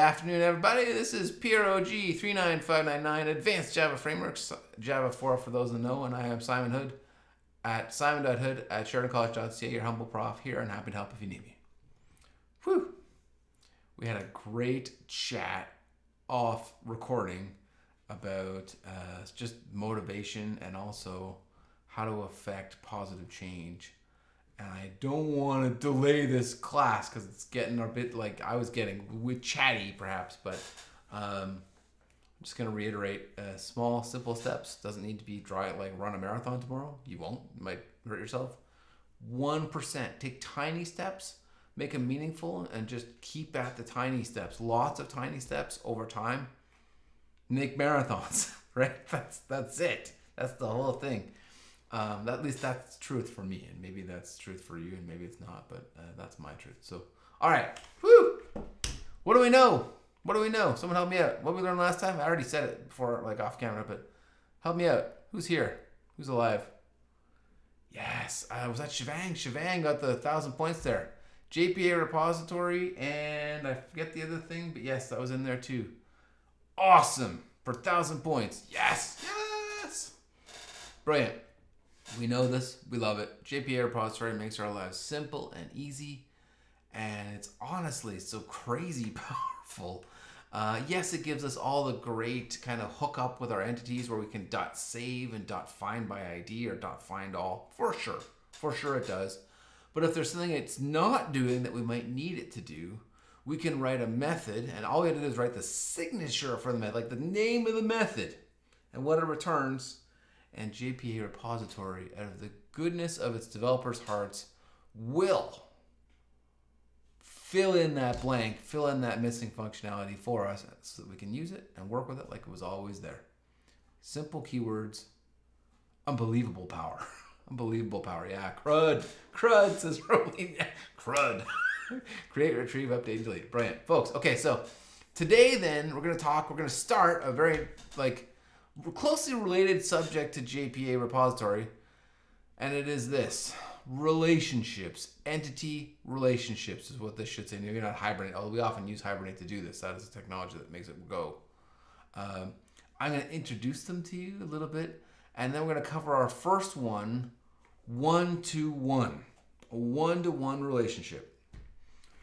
afternoon, everybody. This is PROG 39599 Advanced Java Frameworks, Java 4 for those that know, and I am Simon Hood at simon.hood at sheridancollege.ca, your humble prof here, and happy to help if you need me. Whew. We had a great chat off recording about just motivation and also how to affect positive change. And I don't want to delay this class because it's getting a bit like I was getting with chatty perhaps, but I'm just going to reiterate small, simple steps. Doesn't need to be run a marathon tomorrow. You won't. You might hurt yourself. 1%. Take tiny steps, make them meaningful, and just keep at the tiny steps. Lots of tiny steps over time. Make marathons, right? That's it. That's the whole thing. At least that's truth for me, and maybe that's truth for you, and maybe it's not, but that's my truth. So, all right. Woo! What do we know? Someone help me out. What did we learn last time? I already said it before, off camera, but help me out. Who's here? Who's alive? Yes, was that Shivang? Shivang got the 1,000 points there. JPA repository, and I forget the other thing, but yes, that was in there too. Awesome. For 1,000 points. Yes. Brilliant. We know this. We love it. JPA repository makes our lives simple and easy, and it's honestly so crazy powerful. Yes, it gives us all the great kind of hookup with our entities where we can .save and .find by ID or .find all. For sure it does. But if there's something it's not doing that we might need it to do, we can write a method, and all we have to do is write the signature for the method, like the name of the method, and what it returns. And JPA repository, out of the goodness of its developers' hearts, will fill in that blank, fill in that missing functionality for us so that we can use it and work with it like it was always there. Simple keywords, unbelievable power. Unbelievable power, yeah. Crud, says Rolling. Crud. Create, retrieve, update, delete. Brilliant. Folks, okay, so today then we're going to start a very, closely related subject to JPA repository, and it is this: relationships. Entity relationships is what this should say. Maybe not Hibernate, although we often use Hibernate to do this. That is a technology that makes it go. I'm going to introduce them to you a little bit, and then we're going to cover our first one, one-to-one. A one-to-one relationship.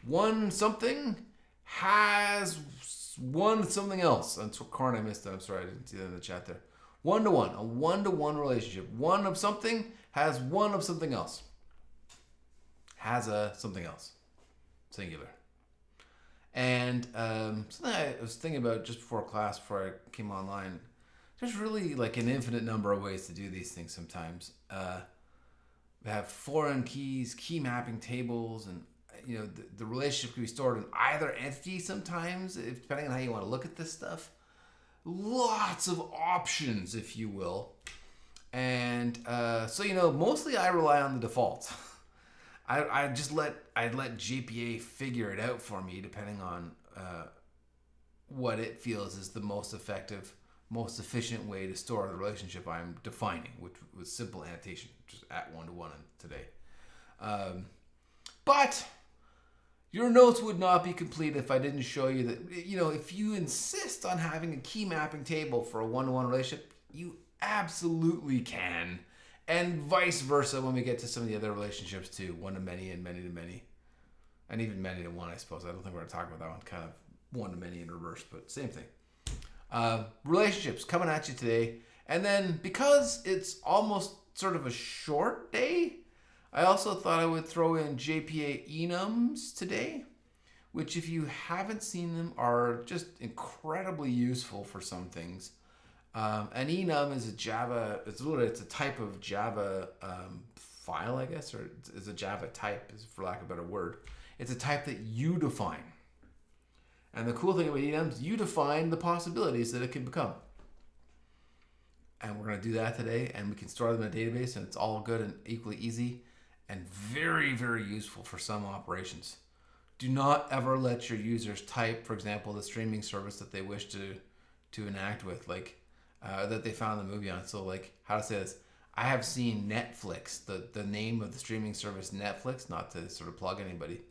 One something has one something else. That's what Corn I missed that. I'm sorry, I didn't see that in the chat there. One-to-one, a one-to-one relationship. One of something has one of something else. Has a something else. Singular. And something I was thinking about just before class, before I came online, there's really an infinite number of ways to do these things sometimes. We have foreign keys, key mapping tables, and the relationship can be stored in either entity sometimes, depending on how you want to look at this stuff. Lots of options, if you will. And so mostly I rely on the defaults. I'd let JPA figure it out for me, depending on what it feels is the most effective, most efficient way to store the relationship I'm defining, which was simple annotation, just at one-to-one today. But your notes would not be complete if I didn't show you that, if you insist on having a key mapping table for a one-to-one relationship, you absolutely can. And vice versa when we get to some of the other relationships too, one-to-many and many-to-many. And even many-to-one, I suppose. I don't think we're going to talk about that one, kind of one-to-many in reverse, but same thing. Relationships coming at you today. And then because it's almost sort of a short day, I also thought I would throw in JPAEnums today, which if you haven't seen them are just incredibly useful for some things. An enum is it's a type of Java file, I guess, or it's a Java type, for lack of a better word. It's a type that you define. And the cool thing about enums, you define the possibilities that it can become. And we're going to do that today, and we can store them in a database, and it's all good and equally easy and very, very useful for some operations. Do not ever let your users type, for example, the streaming service that they wish to enact with, that they found the movie on. So how to say this, I have seen Netflix, the name of the streaming service Netflix, not to sort of plug anybody,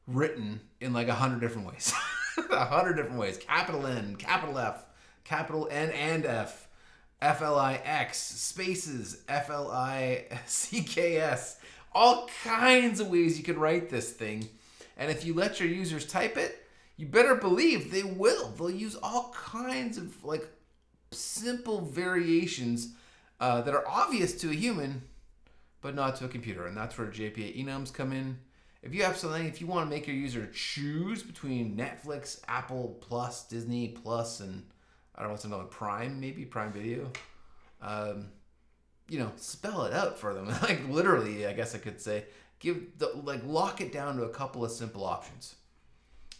written in 100 different ways. 100 different ways. Capital N, capital F, capital N and F, FLIX, spaces, FLICKS. All kinds of ways you can write this thing. And if you let your users type it, you better believe they will. They'll use all kinds of like simple variations that are obvious to a human, but not to a computer. And that's where JPAEnums come in. If you have something, if you want to make your user choose between Netflix, Apple Plus, Disney Plus, and I don't know what's another, Prime, maybe Prime Video, spell it out for them. Like literally, I guess I could say, lock it down to a couple of simple options.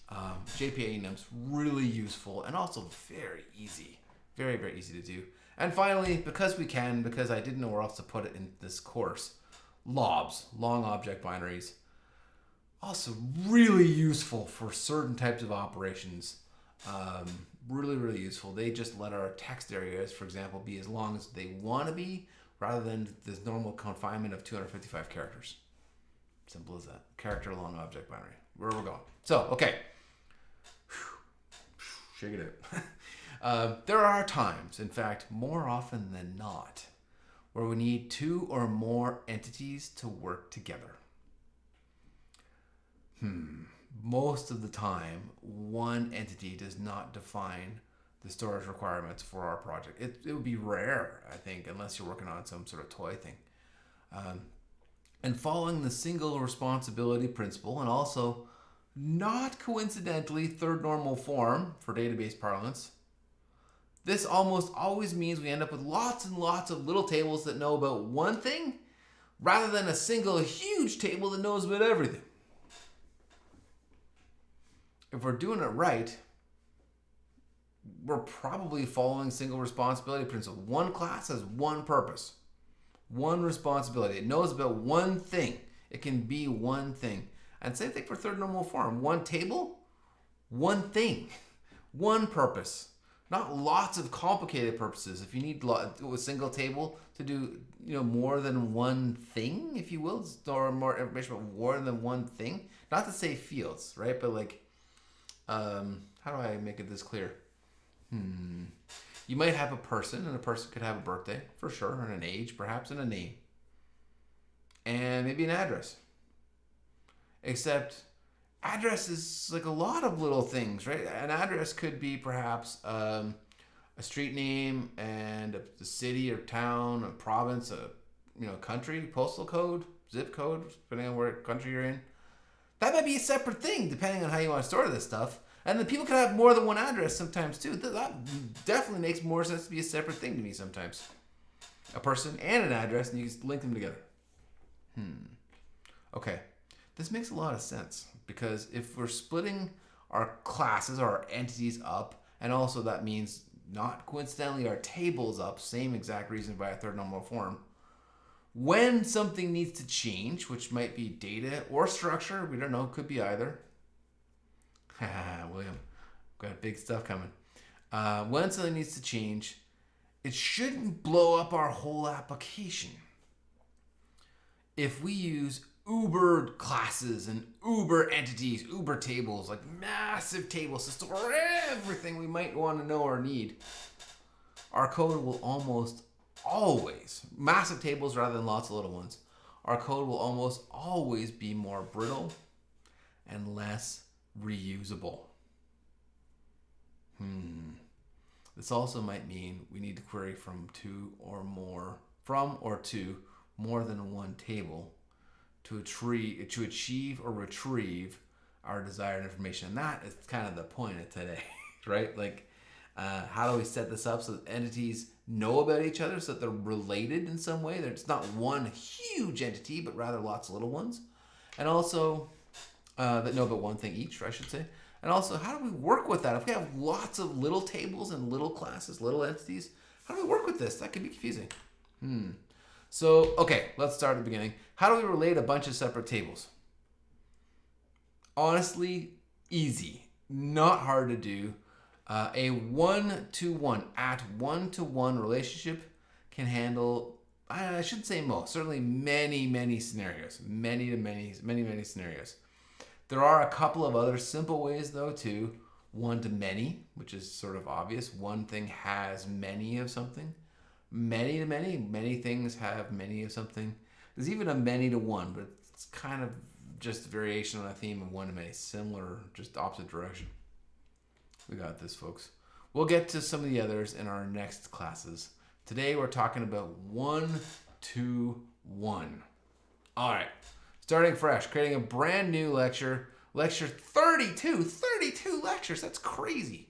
JPAEnum's really useful and also very easy. Very, very easy to do. And finally, because I didn't know where else to put it in this course, LOBs, long object binaries, also really useful for certain types of operations. Really, really useful. They just let our text areas, for example, be as long as they want to be, rather than this normal confinement of 255 characters. Simple as that. Character long object binary. Where we're going. So, okay. Shake it out. There are times, in fact, more often than not, where we need two or more entities to work together. Most of the time, one entity does not define the storage requirements for our project. It would be rare, I think, unless you're working on some sort of toy thing. And following the single responsibility principle, and also not coincidentally third normal form for database parlance, this almost always means we end up with lots and lots of little tables that know about one thing rather than a single huge table that knows about everything. If we're doing it right, we're probably following single responsibility principle. One class has one purpose, one responsibility. It knows about one thing. It can be one thing. And same thing for third normal form. One table, one thing, one purpose. Not lots of complicated purposes. If you need a single table to do more than one thing, if you will, store more information about more than one thing. Not to say fields, right? But like, how do I make it this clear? You might have a person, and a person could have a birthday, for sure, and an age, perhaps, and a name. And maybe an address. Except address is like a lot of little things, right? An address could be perhaps a street name and a city or town, a province, a country, postal code, zip code, depending on where country you're in. That might be a separate thing, depending on how you want to store this stuff. And then people can have more than one address sometimes too. That definitely makes more sense to be a separate thing to me sometimes. A person and an address, and you just link them together. Okay, this makes a lot of sense, because if we're splitting our classes, our entities up, and also that means not coincidentally our tables up, same exact reason by a third normal form, when something needs to change, which might be data or structure, we don't know, could be either. William, got big stuff coming. When something needs to change, it shouldn't blow up our whole application. If we use uber classes and uber entities, uber tables, like massive tables to store everything we might want to know or need, our code will almost always, massive tables rather than lots of little ones, our code will almost always be more brittle and less reusable. This also might mean we need to query from or to more than one table to achieve or retrieve our desired information. And that is kind of the point of today, right? Like, how do we set this up so that entities know about each other, so that they're related in some way? That it's not one huge entity, but rather lots of little ones. And also, that know about one thing each, I should say. And also, how do we work with that? If we have lots of little tables and little classes, little entities, how do we work with this? That could be confusing. So, okay, let's start at the beginning. How do we relate a bunch of separate tables? Honestly, easy. Not hard to do. A one-to-one relationship can handle, I shouldn't say most, certainly many scenarios. Many scenarios. There are a couple of other simple ways, though, too. One to many, which is sort of obvious. One thing has many of something. Many to many. Many things have many of something. There's even a many to one, but it's kind of just a variation on a theme of one to many. Similar, just opposite direction. We got this, folks. We'll get to some of the others in our next classes. Today we're talking about 1-2-1. All right. Starting fresh, creating a brand new lecture. Lecture 32. 32 lectures. That's crazy.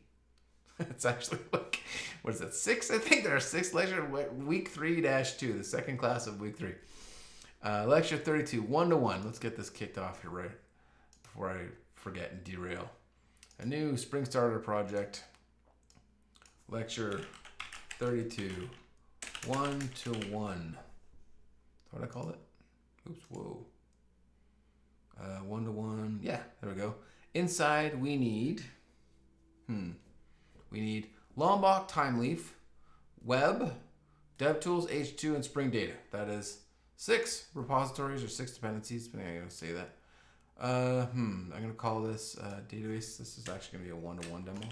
It's actually like, what is that, 6? I think there are 6 lectures. Week 3-2, the second class of week 3. Lecture 32, 1-to-1. Let's get this kicked off here right before I forget and derail. A new spring starter project. Lecture 32, 1-to-1. What did I call it? Oops, whoa. 1-to-1. Yeah, there we go. Inside we need, Lombok Timeleaf, Web, DevTools, H2, and Spring Data. That is 6 repositories or 6 dependencies, depending on how you're going to say that. I'm going to call this database. This is actually going to be a 1-to-1 demo.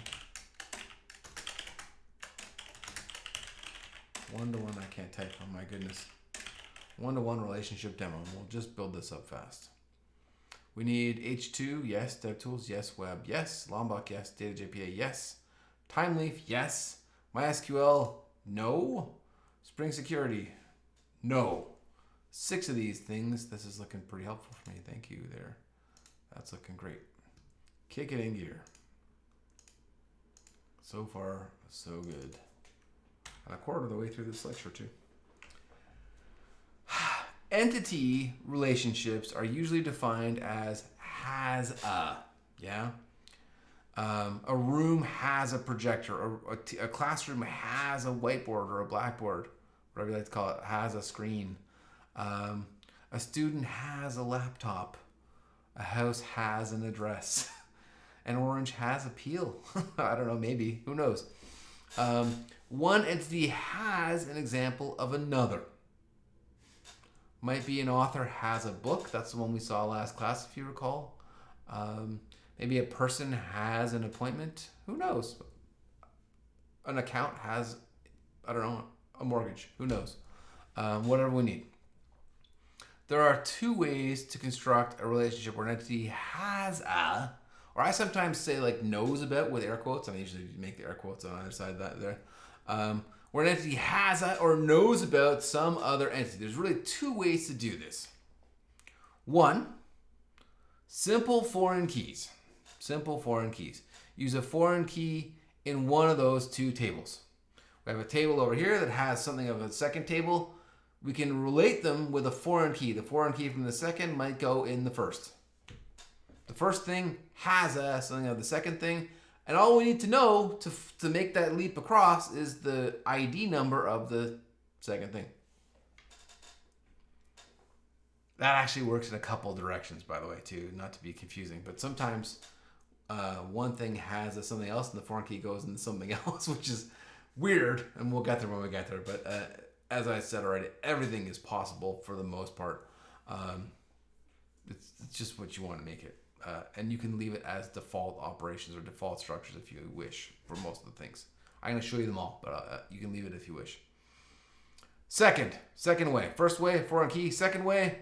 1-to-1, I can't type, oh my goodness. 1-to-1 relationship demo. We'll just build this up fast. We need H2, yes. DevTools, yes. Web, yes. Lombok, yes. Data JPA, yes. Timeleaf, yes. MySQL, no. Spring Security, no. 6 of these things. This is looking pretty helpful for me. Thank you there. That's looking great. Kick it in gear. So far, so good. And a quarter of the way through this lecture, too. Entity relationships are usually defined as has a, yeah? A room has a projector, or a classroom has a whiteboard or a blackboard, whatever you like to call it, has a screen. A student has a laptop. A house has an address. An orange has a peel. I don't know, maybe, who knows? One entity has an example of another. Might be an author has a book. That's the one we saw last class, if you recall. Maybe a person has an appointment. Who knows? An account has, I don't know, a mortgage. Who knows? Whatever we need. There are 2 ways to construct a relationship where an entity has a, or I sometimes say like knows about with air quotes. I usually make the air quotes on either side of that there. Where an entity has a or knows about some other entity. There's really 2 ways to do this. 1, simple foreign keys. Simple foreign keys. Use a foreign key in one of those 2 tables. We have a table over here that has something of a second table. We can relate them with a foreign key. The foreign key from the second might go in the first. The first thing has a something of the second thing. And all we need to know to make that leap across is the ID number of the second thing. That actually works in a couple directions, by the way, too, not to be confusing. But sometimes one thing has a something else and the foreign key goes into something else, which is weird. And we'll get there when we get there. But as I said already, everything is possible for the most part. It's just what you want to make it. And you can leave it as default operations or default structures if you wish for most of the things. I'm going to show you them all, but you can leave it if you wish. Second way. First way, foreign key. Second way,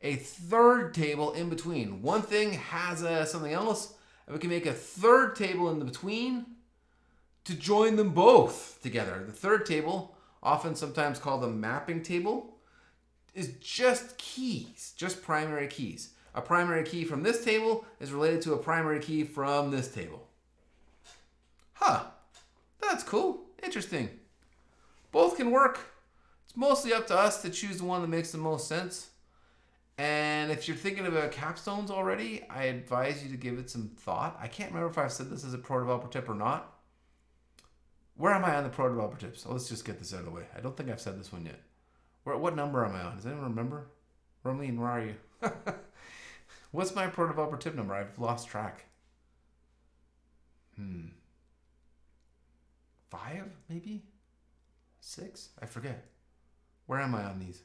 a third table in between. One thing has something else, and we can make a third table in the between to join them both together. The third table, often sometimes called the mapping table, is just keys, just primary keys. A primary key from this table is related to a primary key from this table. Huh, that's cool, interesting. Both can work. It's mostly up to us to choose the one that makes the most sense. And if you're thinking about capstones already, I advise you to give it some thought. I can't remember if I've said this as a pro developer tip or not. Where am I on the pro developer tips? So let's just get this out of the way. I don't think I've said this one yet. What number am I on? Does anyone remember? Romleen, where are you? What's my pro developer tip number? I've lost track. 5, maybe? 6? I forget. Where am I on these?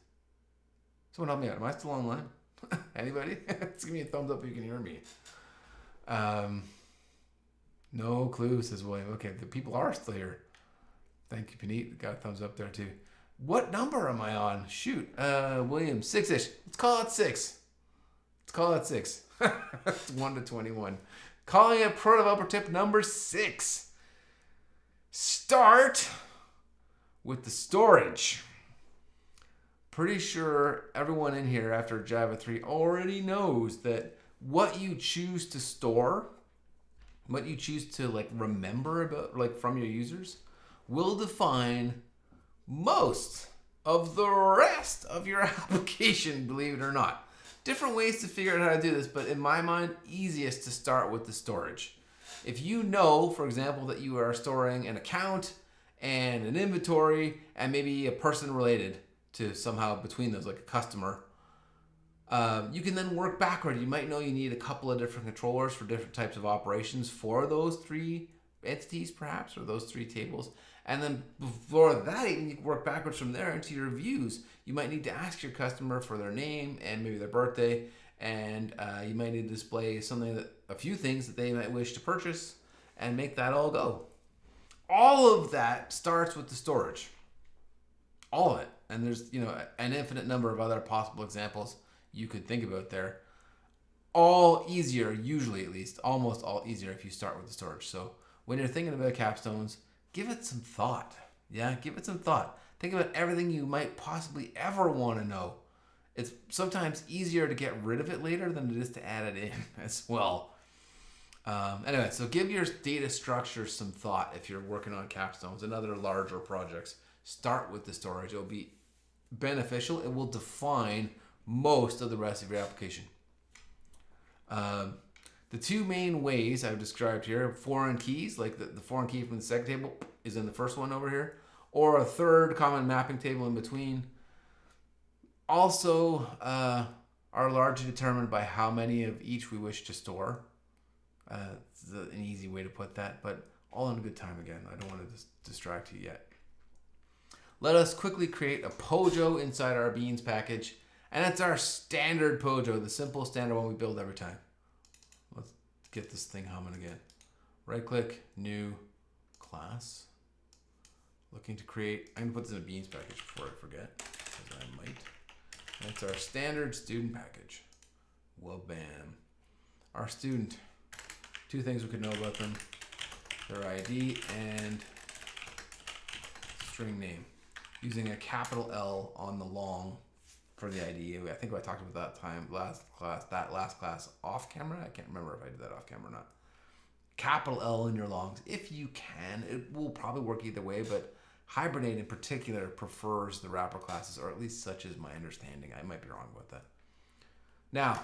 Someone help me out. Am I still online? Anybody? Just give me a thumbs up if you can hear me. No clue, says William. Okay, the people are still here. Thank you, Panit. Got a thumbs up there too. What number am I on? Shoot, William, 6-ish. Let's call it 6. Let's call it 6. It's 1 to 21. Calling it pro developer tip number 6. Start with the storage. Pretty sure everyone in here after Java 3 already knows that what you choose to store, what you choose to like remember about like from your users will define most of the rest of your application, believe it or not. Different ways to figure out how to do this, but in my mind, easiest to start with the storage. If you know, for example, that you are storing an account and an inventory and maybe a person related to somehow between those, like a customer, you can then work backward. You might know you need a couple of different controllers for different types of operations for those 3 entities, perhaps, or those 3 tables. And then before that, even you can work backwards from there into your views. You might need to ask your customer for their name and maybe their birthday, and you might need to display a few things that they might wish to purchase, and make that all go. All of that starts with the storage. All of it. And there's an infinite number of other possible examples you could think about there. All easier, usually at least, almost all easier if you start with the storage. So when you're thinking about capstones, give it some thought. Yeah, give it some thought. Think about everything you might possibly ever want to know. It's sometimes easier to get rid of it later than it is to add it in as well. Anyway, so give your data structure some thought if you're working on capstones and other larger projects. Start with the storage. It'll be beneficial. It will define most of the rest of your application. The 2 main ways I've described here, foreign keys, like the foreign key from the second table is in the first one over here, or a third common mapping table in between, also are largely determined by how many of each we wish to store. It's an easy way to put that, but all in a good time again. I don't want to distract you yet. Let us quickly create a Pojo inside our beans package, and it's our standard Pojo, the simple standard one we build every time. Let's get this thing humming again. Right click, new class. Looking to create, I'm gonna put this in a beans package before I forget, because I might. And it's our standard student package. Well, bam. Our student, 2 things we could know about them: their ID and string name. Using a capital L on the long for the ID. I think I talked about that last class off camera. I can't remember if I did that off camera or not. Capital L in your longs if you can. It will probably work either way, but Hibernate in particular prefers the wrapper classes, or at least such is my understanding. I might be wrong about that. Now,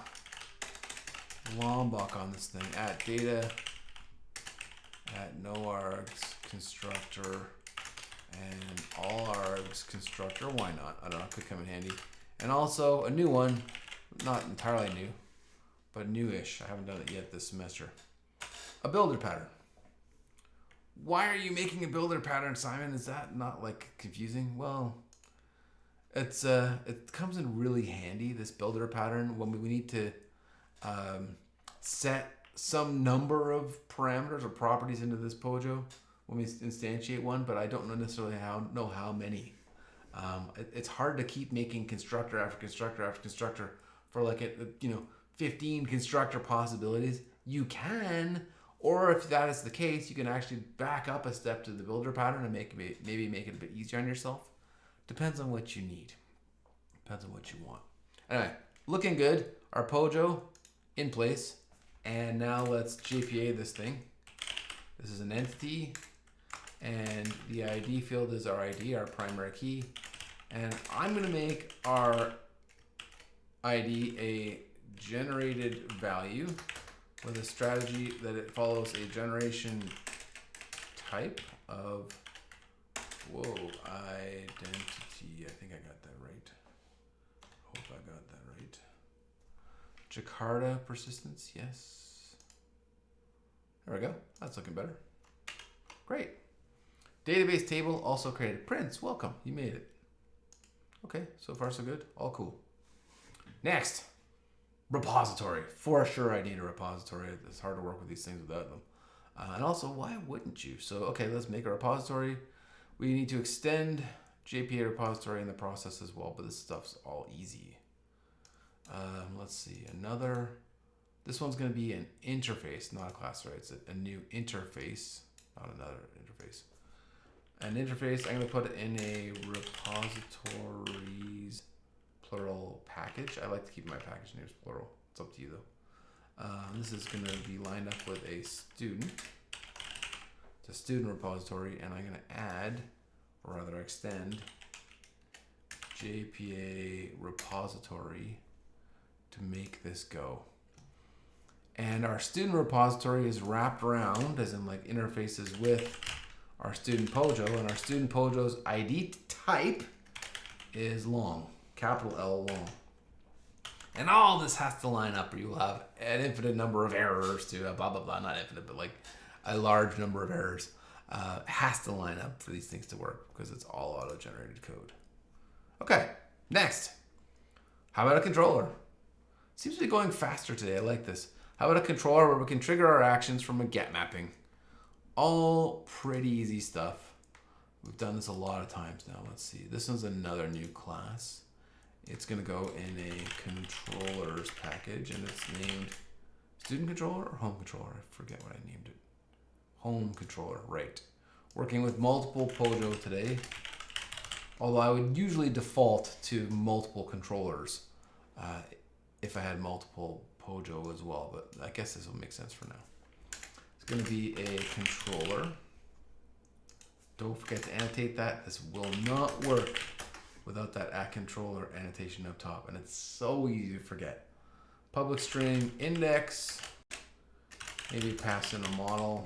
Lombok on this thing. At data, at no args constructor, and all args constructor. Why not? I don't know. Could come in handy. And also a new one, not entirely new, but newish. I haven't done it yet this semester. A builder pattern. Why are you making a builder pattern, Simon? Is that not like confusing? Well, it comes in really handy, this builder pattern, when we need to set some number of parameters or properties into this Pojo when we instantiate one, but I don't necessarily know how many. It's hard to keep making constructor after constructor after constructor for like 15 constructor possibilities. You can, or if that is the case, you can actually back up a step to the builder pattern and maybe make it a bit easier on yourself. Depends on what you need. Depends on what you want. Anyway, looking good. Our Pojo in place. And now let's JPA this thing. This is an entity. And the ID field is our ID, our primary key. And I'm going to make our ID a generated value with a strategy that it follows a generation type of, identity. I think I got that right. Hope I got that right. Jakarta persistence, yes. There we go. That's looking better. Great. Database table also created. Prince, welcome. You made it. Okay, so far so good. All cool. Next, repository. For sure I need a repository. It's hard to work with these things without them. And also, why wouldn't you? So, okay, let's make a repository. We need to extend JPA repository in the process as well, but this stuff's all easy. Let's see, this one's going to be an interface, not a class, right? It's a new interface, not another interface. An interface, I'm going to put it in a repositories plural package. I like to keep my package names plural. It's up to you though. This is going to be lined up with a student. It's a student repository, and I'm going to add, or rather extend, JPA repository to make this go. And our student repository is wrapped around, as in like interfaces with our student Pojo, and our student Pojo's ID type is long, capital L long. And all this has to line up, or you will have an infinite number of errors to blah, blah, blah, not infinite, but like a large number of errors. Has to line up for these things to work because it's all auto-generated code. Okay, next. How about a controller? Seems to be going faster today. I like this. How about a controller where we can trigger our actions from a get mapping? All pretty easy stuff. We've done this a lot of times now. Let's see. This one's another new class. It's going to go in a controllers package, and it's named student controller or home controller. I forget what I named it. Home controller, right. Working with multiple Pojo today. Although I would usually default to multiple controllers if I had multiple Pojo as well, but I guess this will make sense for now. It's going to be a controller. Don't forget to annotate that. This will not work without that @controller annotation up top, and it's so easy to forget. Public string index, maybe pass in a model,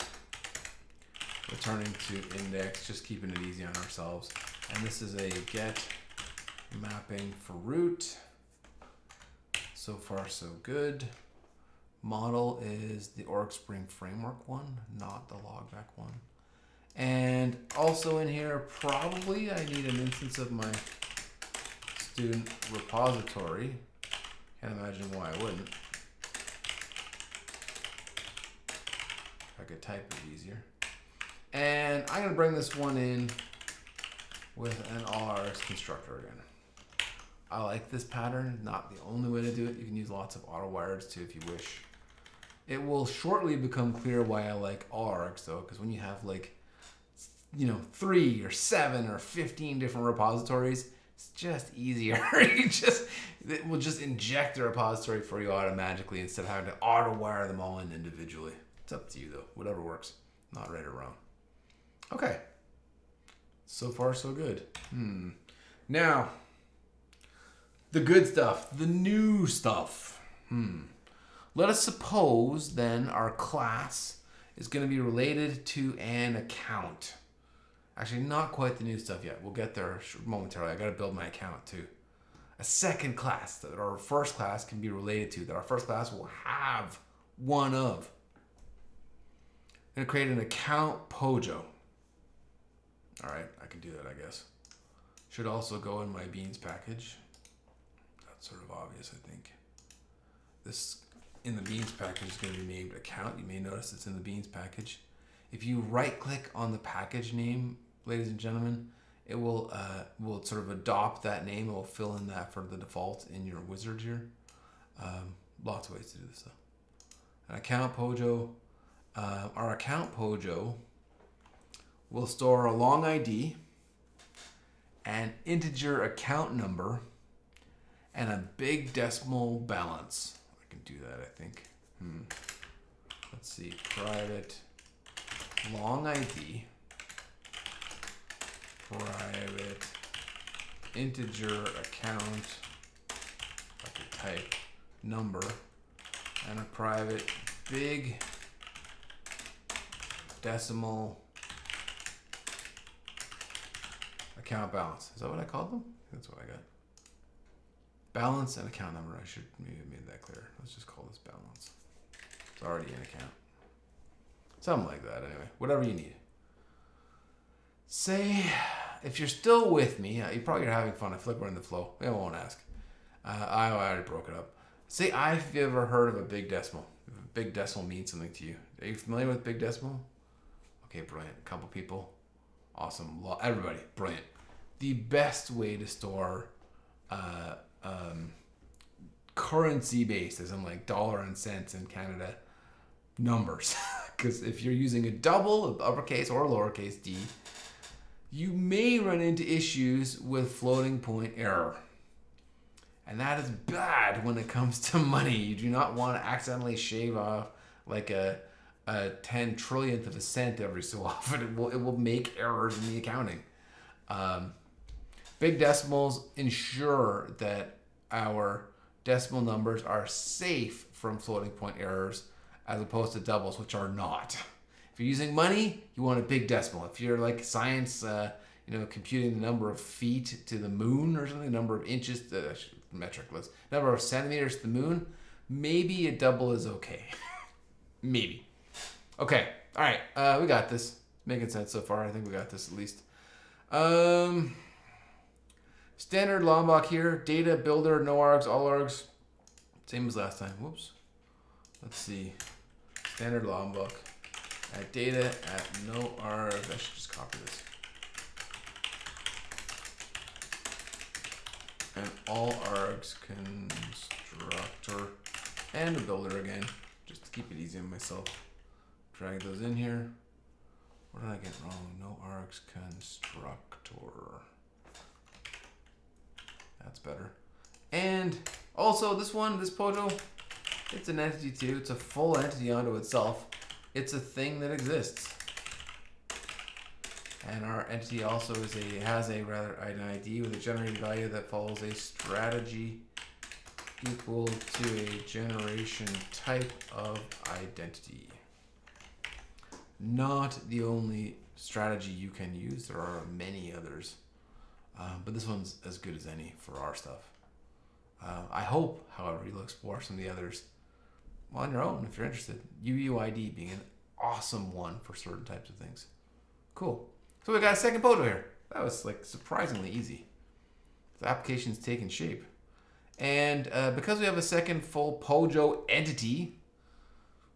returning to index, just keeping it easy on ourselves. And this is a get mapping for root. So far, so good. Model is the org spring framework one, not the logback one. And also in here, probably I need an instance of my student repository. Can't imagine why I wouldn't. If I could type it easier. And I'm gonna bring this one in with an RX constructor again. I like this pattern, not the only way to do it. You can use lots of auto wires too if you wish. It will shortly become clear why I like RX though, because when you have like, 3 or 7 or 15 different repositories, it's just easier. It will just inject the repository for you automatically instead of having to auto wire them all in individually. It's up to you though, whatever works, not right or wrong. Okay, so far so good. Now, the good stuff, the new stuff. Let us suppose then our class is going to be related to an account. Actually, not quite the new stuff yet. We'll get there momentarily. I got to build my account too. A second class that our first class can be related to, that our first class will have one of. I'm going to create an account Pojo. All right, I can do that, I guess. Should also go in my beans package. That's sort of obvious, I think. This in the beans package is going to be named account. You may notice it's in the beans package. If you right click on the package name, ladies and gentlemen, it will sort of adopt that name. It will fill in that for the default in your wizard here. Lots of ways to do this though. An account Pojo. Our account Pojo will store a long ID, an integer account number, and a big decimal balance. I can do that, I think. Let's see, private long ID, private integer account, I could type number, and a private big decimal account balance. Is that what I called them? That's what I got. Balance and account number. I should maybe have made that clear. Let's just call this balance. It's already an account. Something like that anyway. Whatever you need. Say, if you're still with me, you probably are having fun. I feel like we're in the flow. I won't ask. I already broke it up. Say, have you ever heard of a big decimal? If a big decimal means something to you. Are you familiar with big decimal? Okay, brilliant. A couple people. Awesome. Everybody, brilliant. The best way to store currency based, as in like dollar and cents in Canada, numbers. Because if you're using a double, uppercase or lowercase d, you may run into issues with floating point error. And that is bad when it comes to money. You do not want to accidentally shave off like a 10 trillionth of a cent every so often. It will make errors in the accounting. Big decimals ensure that our decimal numbers are safe from floating point errors as opposed to doubles, which are not. If you're using money, you want a big decimal. If you're like science, computing the number of feet to the moon or something, number of inches, metric list, number of centimeters to the moon, maybe a double is okay. Maybe. Okay. All right. We got this. Making sense so far. I think we got this at least. Standard Lombok here. Data, builder, no args, all args. Same as last time. Whoops. Let's see. Standard Lombok. At data, at no args. I should just copy this. And all args constructor and a builder again, just to keep it easy on myself. Drag those in here. What did I get wrong? No args constructor. That's better. And also this Pojo, it's an entity too. It's a full entity unto itself. It's a thing that exists. And our entity also has an ID with a generated value that follows a strategy equal to a generation type of identity. Not the only strategy you can use. There are many others. But this one's as good as any for our stuff. I hope, however, you'll explore some of the others on your own if you're interested. UUID being an awesome one for certain types of things. Cool. So we got a second Pojo here. That was like surprisingly easy. The application's taking shape. And because we have a second full Pojo entity,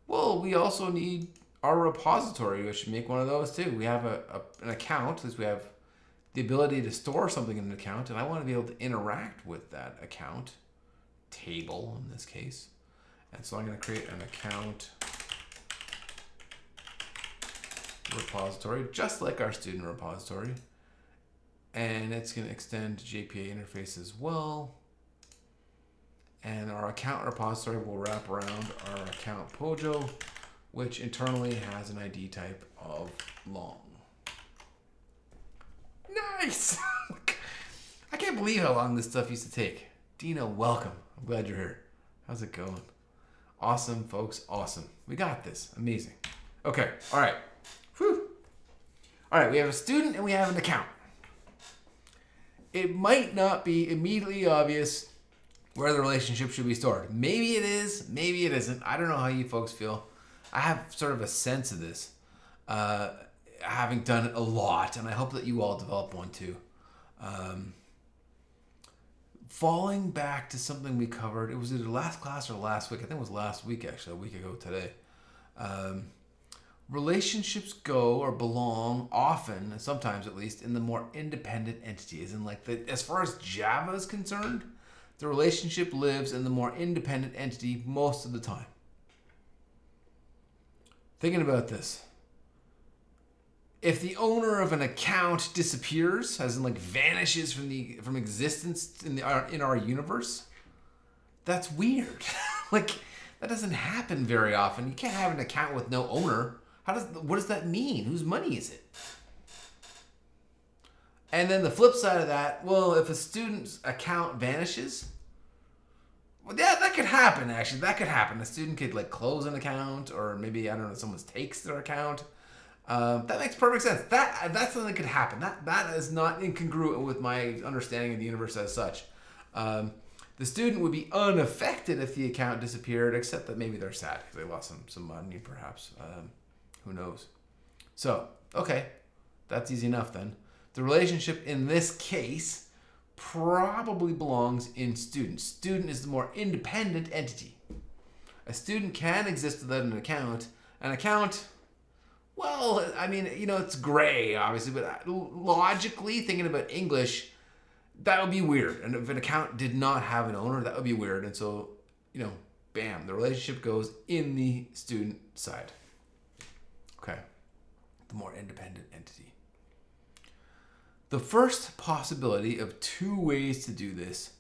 well, we also need our repository, which should make one of those too. We have an account, at least we have the ability to store something in an account, and I want to be able to interact with that account table in this case. And so I'm going to create an account repository, just like our student repository. And it's going to extend to JPA interface as well. And our account repository will wrap around our account Pojo, which internally has an ID type of long. Nice! I can't believe how long this stuff used to take. Dina, welcome. I'm glad you're here. How's it going? Awesome, folks. Awesome. We got this. Amazing. Okay. All right. Whew. All right. We have a student and we have an account. It might not be immediately obvious where the relationship should be stored. Maybe it is. Maybe it isn't. I don't know how you folks feel. I have sort of a sense of this, having done it a lot, and I hope that you all develop one too. Falling back to something we covered, it was either last class or last week. I think it was last week, actually, a week ago today. Relationships go or belong often, and sometimes at least, in the more independent entities. And like as far as Java is concerned, the relationship lives in the more independent entity most of the time. Thinking about this. If the owner of an account disappears, as in like vanishes from existence in our universe, that's weird. Like that doesn't happen very often. You can't have an account with no owner. What does that mean? Whose money is it? And then the flip side of that, well, if a student's account vanishes, well, yeah, that could happen. Actually, that could happen. A student could like close an account, or maybe I don't know, someone takes their account. That makes perfect sense. That's something that could happen. That is not incongruent with my understanding of the universe as such. The student would be unaffected if the account disappeared, except that maybe they're sad because they lost some money, perhaps. Who knows? So, okay, that's easy enough then. The relationship in this case probably belongs in student. Student is the more independent entity. A student can exist without an account An account, well, I mean, it's gray, obviously, but logically, thinking about English, that would be weird. And if an account did not have an owner, that would be weird. And so, bam, the relationship goes in the student side. Okay. The more independent entity. The first possibility of two ways to do this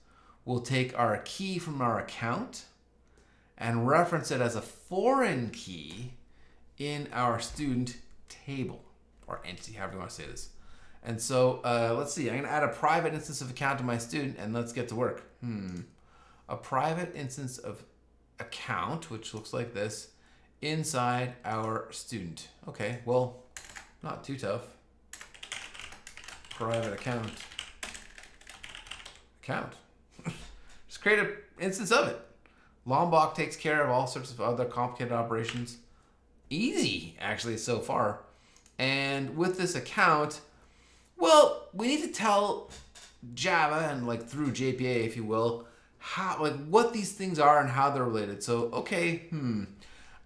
will take our key from our account and reference it as a foreign key in our student table or entity, however you want to say this. And so let's see, I'm going to add a private instance of account to my student and let's get to work. A private instance of account, which looks like this, inside our student. Okay, well, not too tough. Private account. Just create an instance of it. Lombok takes care of all sorts of other complicated operations. Easy, actually, so far. And with this account, well, we need to tell Java and through JPA, if you will, how what these things are and how they're related. So, okay,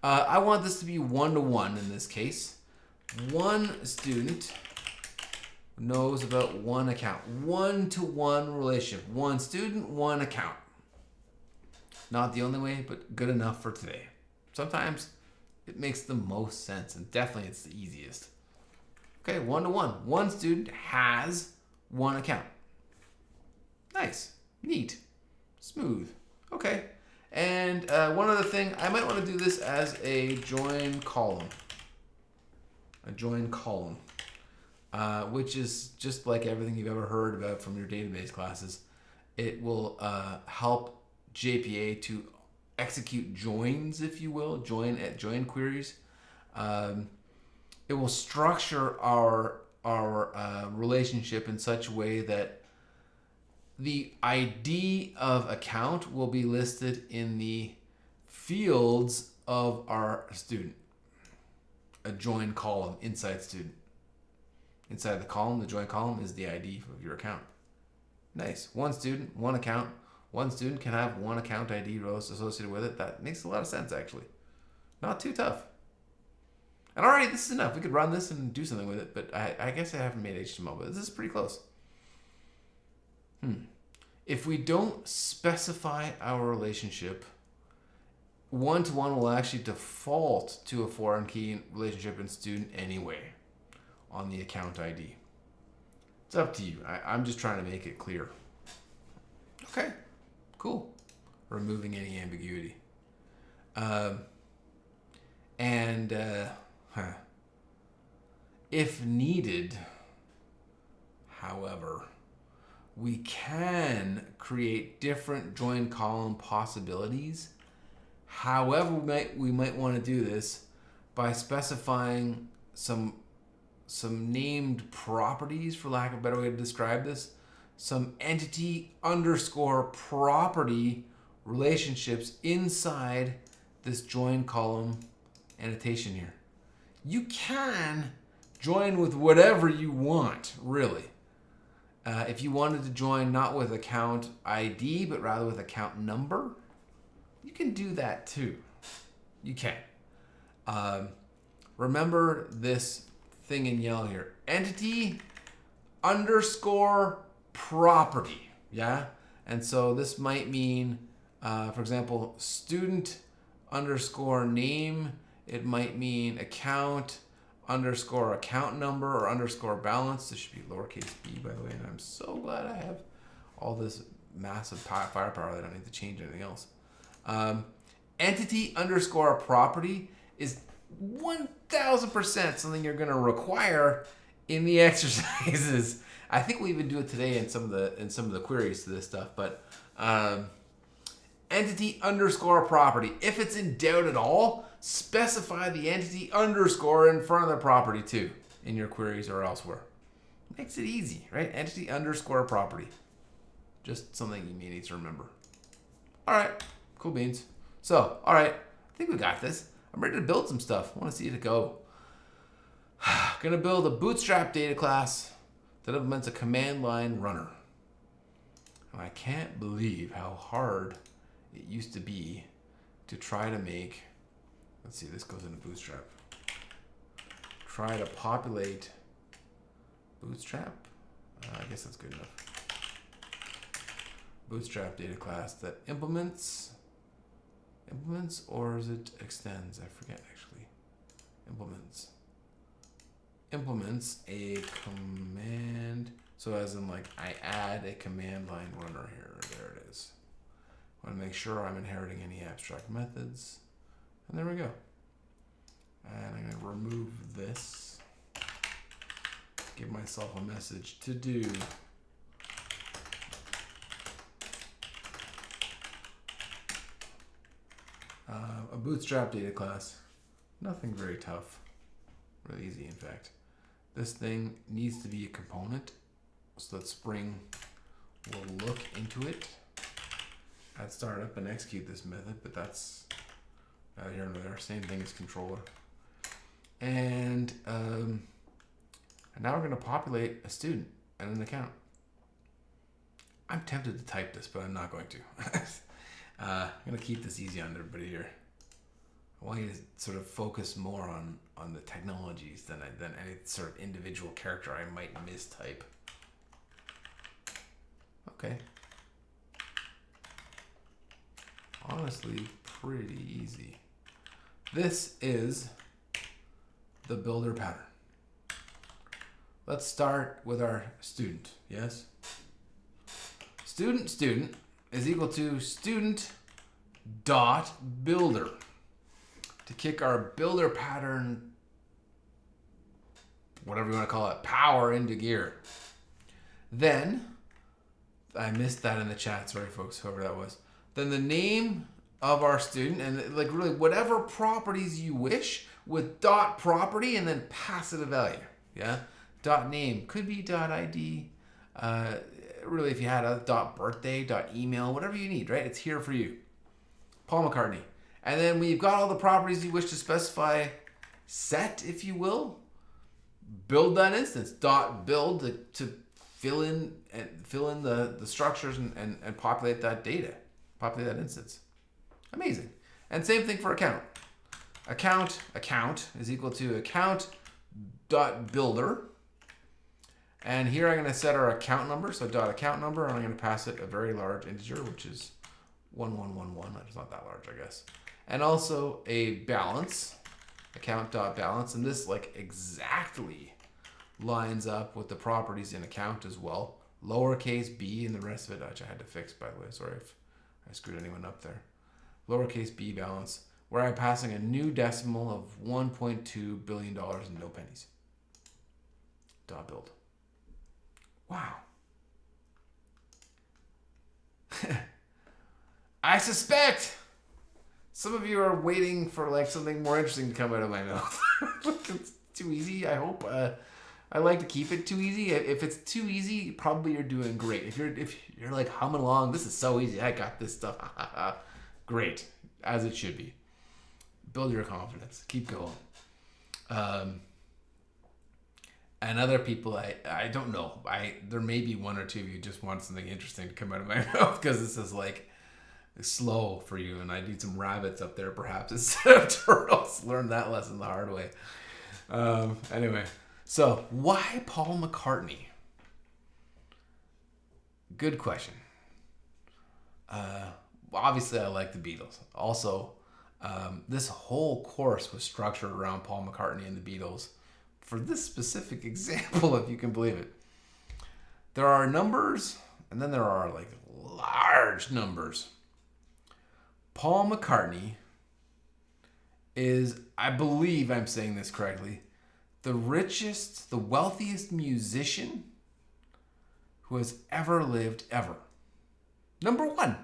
I want this to be one-to-one in this case. One student knows about one account. One-to-one relationship. One student, one account. Not the only way, but good enough for today. Sometimes it makes the most sense, and definitely it's the easiest. Okay, one-to-one. One student has one account. Nice. Neat. Smooth. Okay. And one other thing, I might want to do this as a join column. A join column. Which is just like everything you've ever heard about from your database classes. It will help JPA to execute joins, if you will, join queries. It will structure our relationship in such a way that the ID of account will be listed in the fields of our student. A join column inside student. Inside the column, the join column is the ID of your account. Nice. One student, one account. One student can have one account ID associated with it. That makes a lot of sense, actually. Not too tough. And already, this is enough. We could run this and do something with it, but I guess I haven't made HTML, but this is pretty close. If we don't specify our relationship, one-to-one will actually default to a foreign key relationship in student anyway on the account ID. It's up to you. I'm just trying to make it clear. Okay, cool. Removing any ambiguity. If needed, however, we can create different join column possibilities. However, we might want to do this by specifying some named properties, for lack of a better way to describe this, some entity underscore property relationships inside this join column annotation here. You can join with whatever you want, really. If you wanted to join not with account ID, but rather with account number, you can do that too. You can. Remember this thing in yellow here. Entity underscore property. Yeah? And so this might mean, for example, student underscore name. It might mean account underscore account number or underscore balance. This should be lowercase b, by the way. And I'm so glad I have all this massive firepower that I don't need to change anything else. Entity underscore property is 1000% something you're going to require in the exercises. I think we even do it today in some of the queries to this stuff. But entity underscore property. If it's in doubt at all, specify the entity underscore in front of the property too in your queries or elsewhere. Makes it easy, right? Entity underscore property. Just something you may need to remember. All right, cool beans. So, all right, I think we got this. I'm ready to build some stuff. I want to see it go. Gonna build a bootstrap data class that implements a command line runner. And I can't believe how hard it used to be to try to make Let's see, this goes into Bootstrap. Try to populate Bootstrap. I guess that's good enough. Bootstrap data class that implements, or is it extends? I forget actually. Implements a command. So as in like I add a command line runner here. There it is. I want to make sure I'm inheriting any abstract methods. And there we go. And I'm going to remove this. Give myself a message to do. A Bootstrap data class. Nothing very tough. Really easy, in fact. This thing needs to be a component so that Spring will look into it at startup and execute this method, but that's here and there. Same thing as controller. And now we're going to populate a student and an account. I'm tempted to type this, but I'm not going to. I'm going to keep this easy on everybody here. I want you to sort of focus more on the technologies than any sort of individual character I might mistype. Okay. Honestly, pretty easy. This is the builder pattern. Let's start with our student, yes? Student is equal to student dot builder to kick our builder pattern, whatever you want to call it, power into gear. Then, I missed that in the chat, sorry folks, whoever that was. Then the name of our student, and like really whatever properties you wish with dot property, and then pass it a value, yeah? Dot name, could be dot ID, really if you had a dot birthday, dot email, whatever you need, right? It's here for you. Paul McCartney. And then we've got all the properties you wish to specify, set, if you will. Build that instance. Dot build to fill in the structures and populate that data. Populate that instance. Amazing. And same thing for account. Account is equal to account dot builder. And here I'm going to set our account number. So dot account number, and I'm going to pass it a very large integer, which is 1111. It's not that large, I guess. And also a balance, account dot balance, and this like exactly lines up with the properties in account as well. Lowercase b, and the rest of it, which I had to fix, by the way. Sorry if I screwed anyone up there. Lowercase b balance, where I'm passing a new decimal of $1.2 billion and no pennies. Dot build. Wow. I suspect some of you are waiting for like something more interesting to come out of my mouth. It's too easy, I hope. I like to keep it too easy. If it's too easy, probably you're doing great. If you're like humming along, this is so easy, I got this stuff. Great, as it should be. Build your confidence. Keep going. And other people, I don't know. There may be one or two of you just want something interesting to come out of my mouth because this is like slow for you, and I need some rabbits up there perhaps instead of turtles. Learn that lesson the hard way. Anyway, so why Paul McCartney? Good question. Obviously, I like the Beatles. Also, this whole course was structured around Paul McCartney and the Beatles for this specific example, if you can believe it. There are numbers, and then there are like large numbers. Paul McCartney is, I believe I'm saying this correctly, the richest, the wealthiest musician who has ever lived, ever. Number one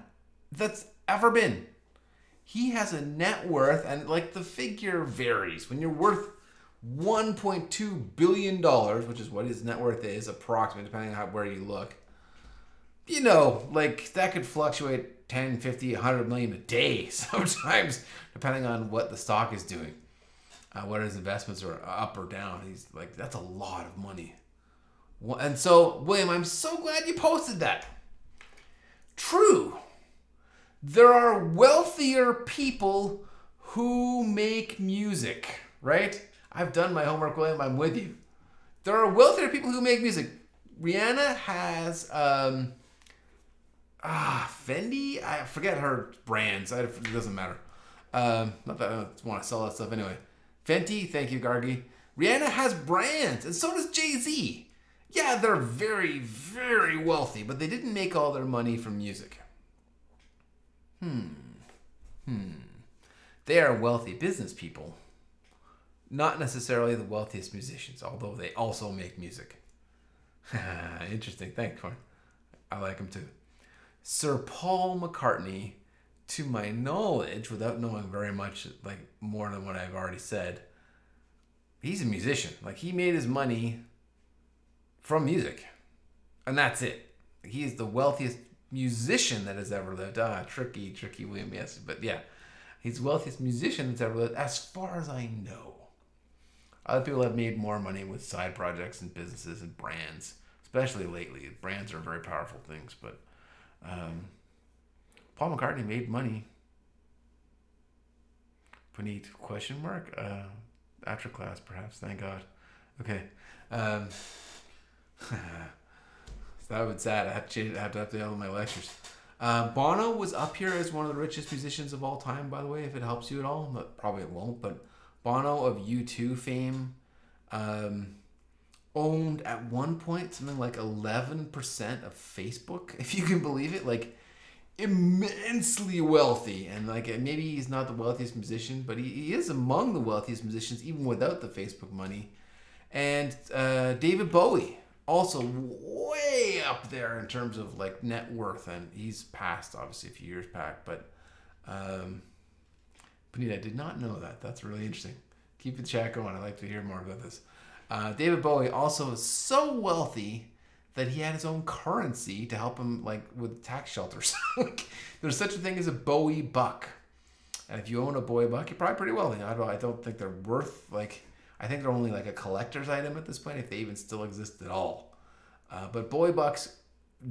that's ever been. He has a net worth, and like the figure varies. When you're worth $1.2 billion, which is what his net worth is, approximately, depending on where you look. You know, like that could fluctuate 10, 50, 100 million a day sometimes, depending on what the stock is doing, what his investments are up or down. He's like, that's a lot of money. And so, William, I'm so glad you posted that. True. There are wealthier people who make music, right? I've done my homework, William. I'm with you. There are wealthier people who make music. Rihanna has Fendi. I forget her brands. It doesn't matter. Not that I want to sell that stuff anyway. Fenty, thank you, Gargi. Rihanna has brands, and so does Jay-Z. Yeah, they're very, very wealthy, but they didn't make all their money from music. They are wealthy business people, not necessarily the wealthiest musicians, although they also make music. Interesting. Thanks, Corn. I like him too. Sir Paul McCartney, to my knowledge, without knowing very much, like more than what I've already said, he's a musician. Like, he made his money from music, and that's it. He is the wealthiest musician that has ever lived. Tricky William, yes, but yeah, he's the wealthiest musician that's ever lived, as far as I know. Other people have made more money with side projects and businesses and brands, especially lately. Brands are very powerful things, but Paul McCartney made money. Puneet, question mark? After class, perhaps. Thank God. Okay. So that would be sad. I have to update all of my lectures. Bono was up here as one of the richest musicians of all time, by the way, if it helps you at all. But probably it won't. But Bono of U2 fame owned at one point something like 11% of Facebook, if you can believe it. Like, immensely wealthy. And like, maybe he's not the wealthiest musician, but he is among the wealthiest musicians even without the Facebook money. And David Bowie, also way up there in terms of like net worth, and he's passed obviously a few years back, but Panita, I did not know that. That's really interesting. Keep the chat going. I'd like to hear more about this. David Bowie also is so wealthy that he had his own currency to help him like with tax shelters. There's such a thing as a Bowie buck, and if you own a Bowie buck, you're probably pretty wealthy. I don't think they're worth like. I think they're only like a collector's item at this point, if they even still exist at all. But Bowie bucks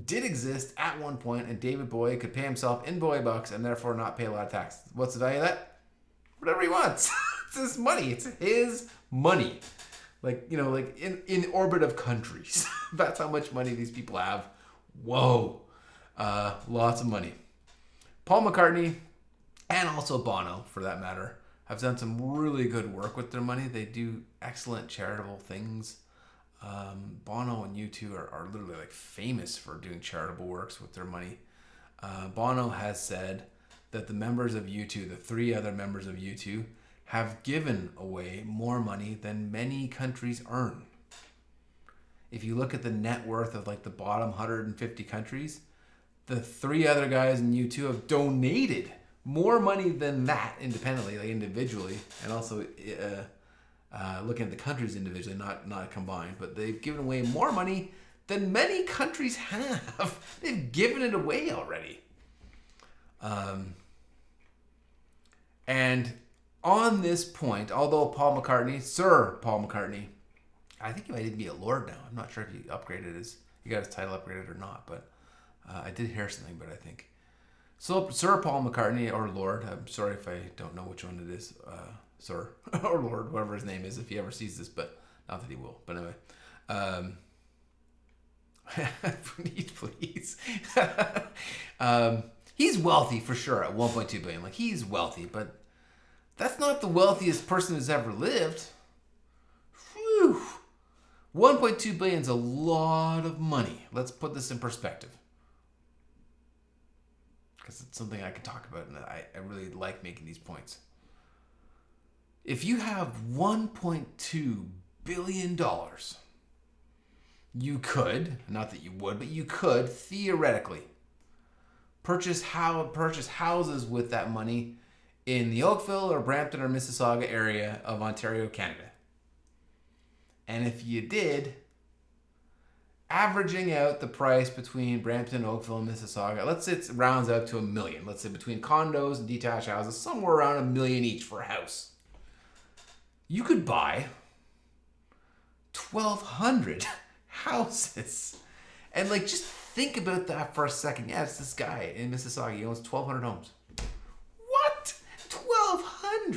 did exist at one point, and David Bowie could pay himself in Bowie bucks and therefore not pay a lot of tax. What's the value of that? Whatever he wants. It's his money. It's his money. Like, you know, like in orbit of countries. That's how much money these people have. Whoa. Lots of money. Paul McCartney, and also Bono, for that matter, have done some really good work with their money. They do excellent charitable things. Bono and U2 are literally like famous for doing charitable works with their money. Bono has said that the members of U2, the three other members of U2, have given away more money than many countries earn. If you look at the net worth of like the bottom 150 countries, the three other guys in U2 have donated more money than that independently, like individually, and also looking at the countries individually, not combined, but they've given away more money than many countries have. They've given it away already. And on this point, although Sir Paul McCartney, I think he might even be a lord now. I'm not sure if he got his title upgraded or not, but I did hear something, but I think. So, Sir Paul McCartney, or Lord, I'm sorry if I don't know which one it is, Sir, or Lord, whatever his name is, if he ever sees this, but not that he will. But anyway, please. He's wealthy for sure at 1.2 billion. Like, he's wealthy, but that's not the wealthiest person who's ever lived. Whew. 1.2 billion is a lot of money. Let's put this in perspective, because it's something I can talk about, and I really like making these points. If you have $1.2 billion, you could, not that you would, but you could theoretically purchase houses with that money in the Oakville or Brampton or Mississauga area of Ontario, Canada. And if you did, averaging out the price between Brampton, Oakville, and Mississauga, let's say it rounds out to $1 million. Let's say between condos and detached houses, somewhere around $1 million each for a house. You could buy 1,200 houses. And like, just think about that for a second. Yeah, it's this guy in Mississauga. He owns 1,200 homes. What? 1,200?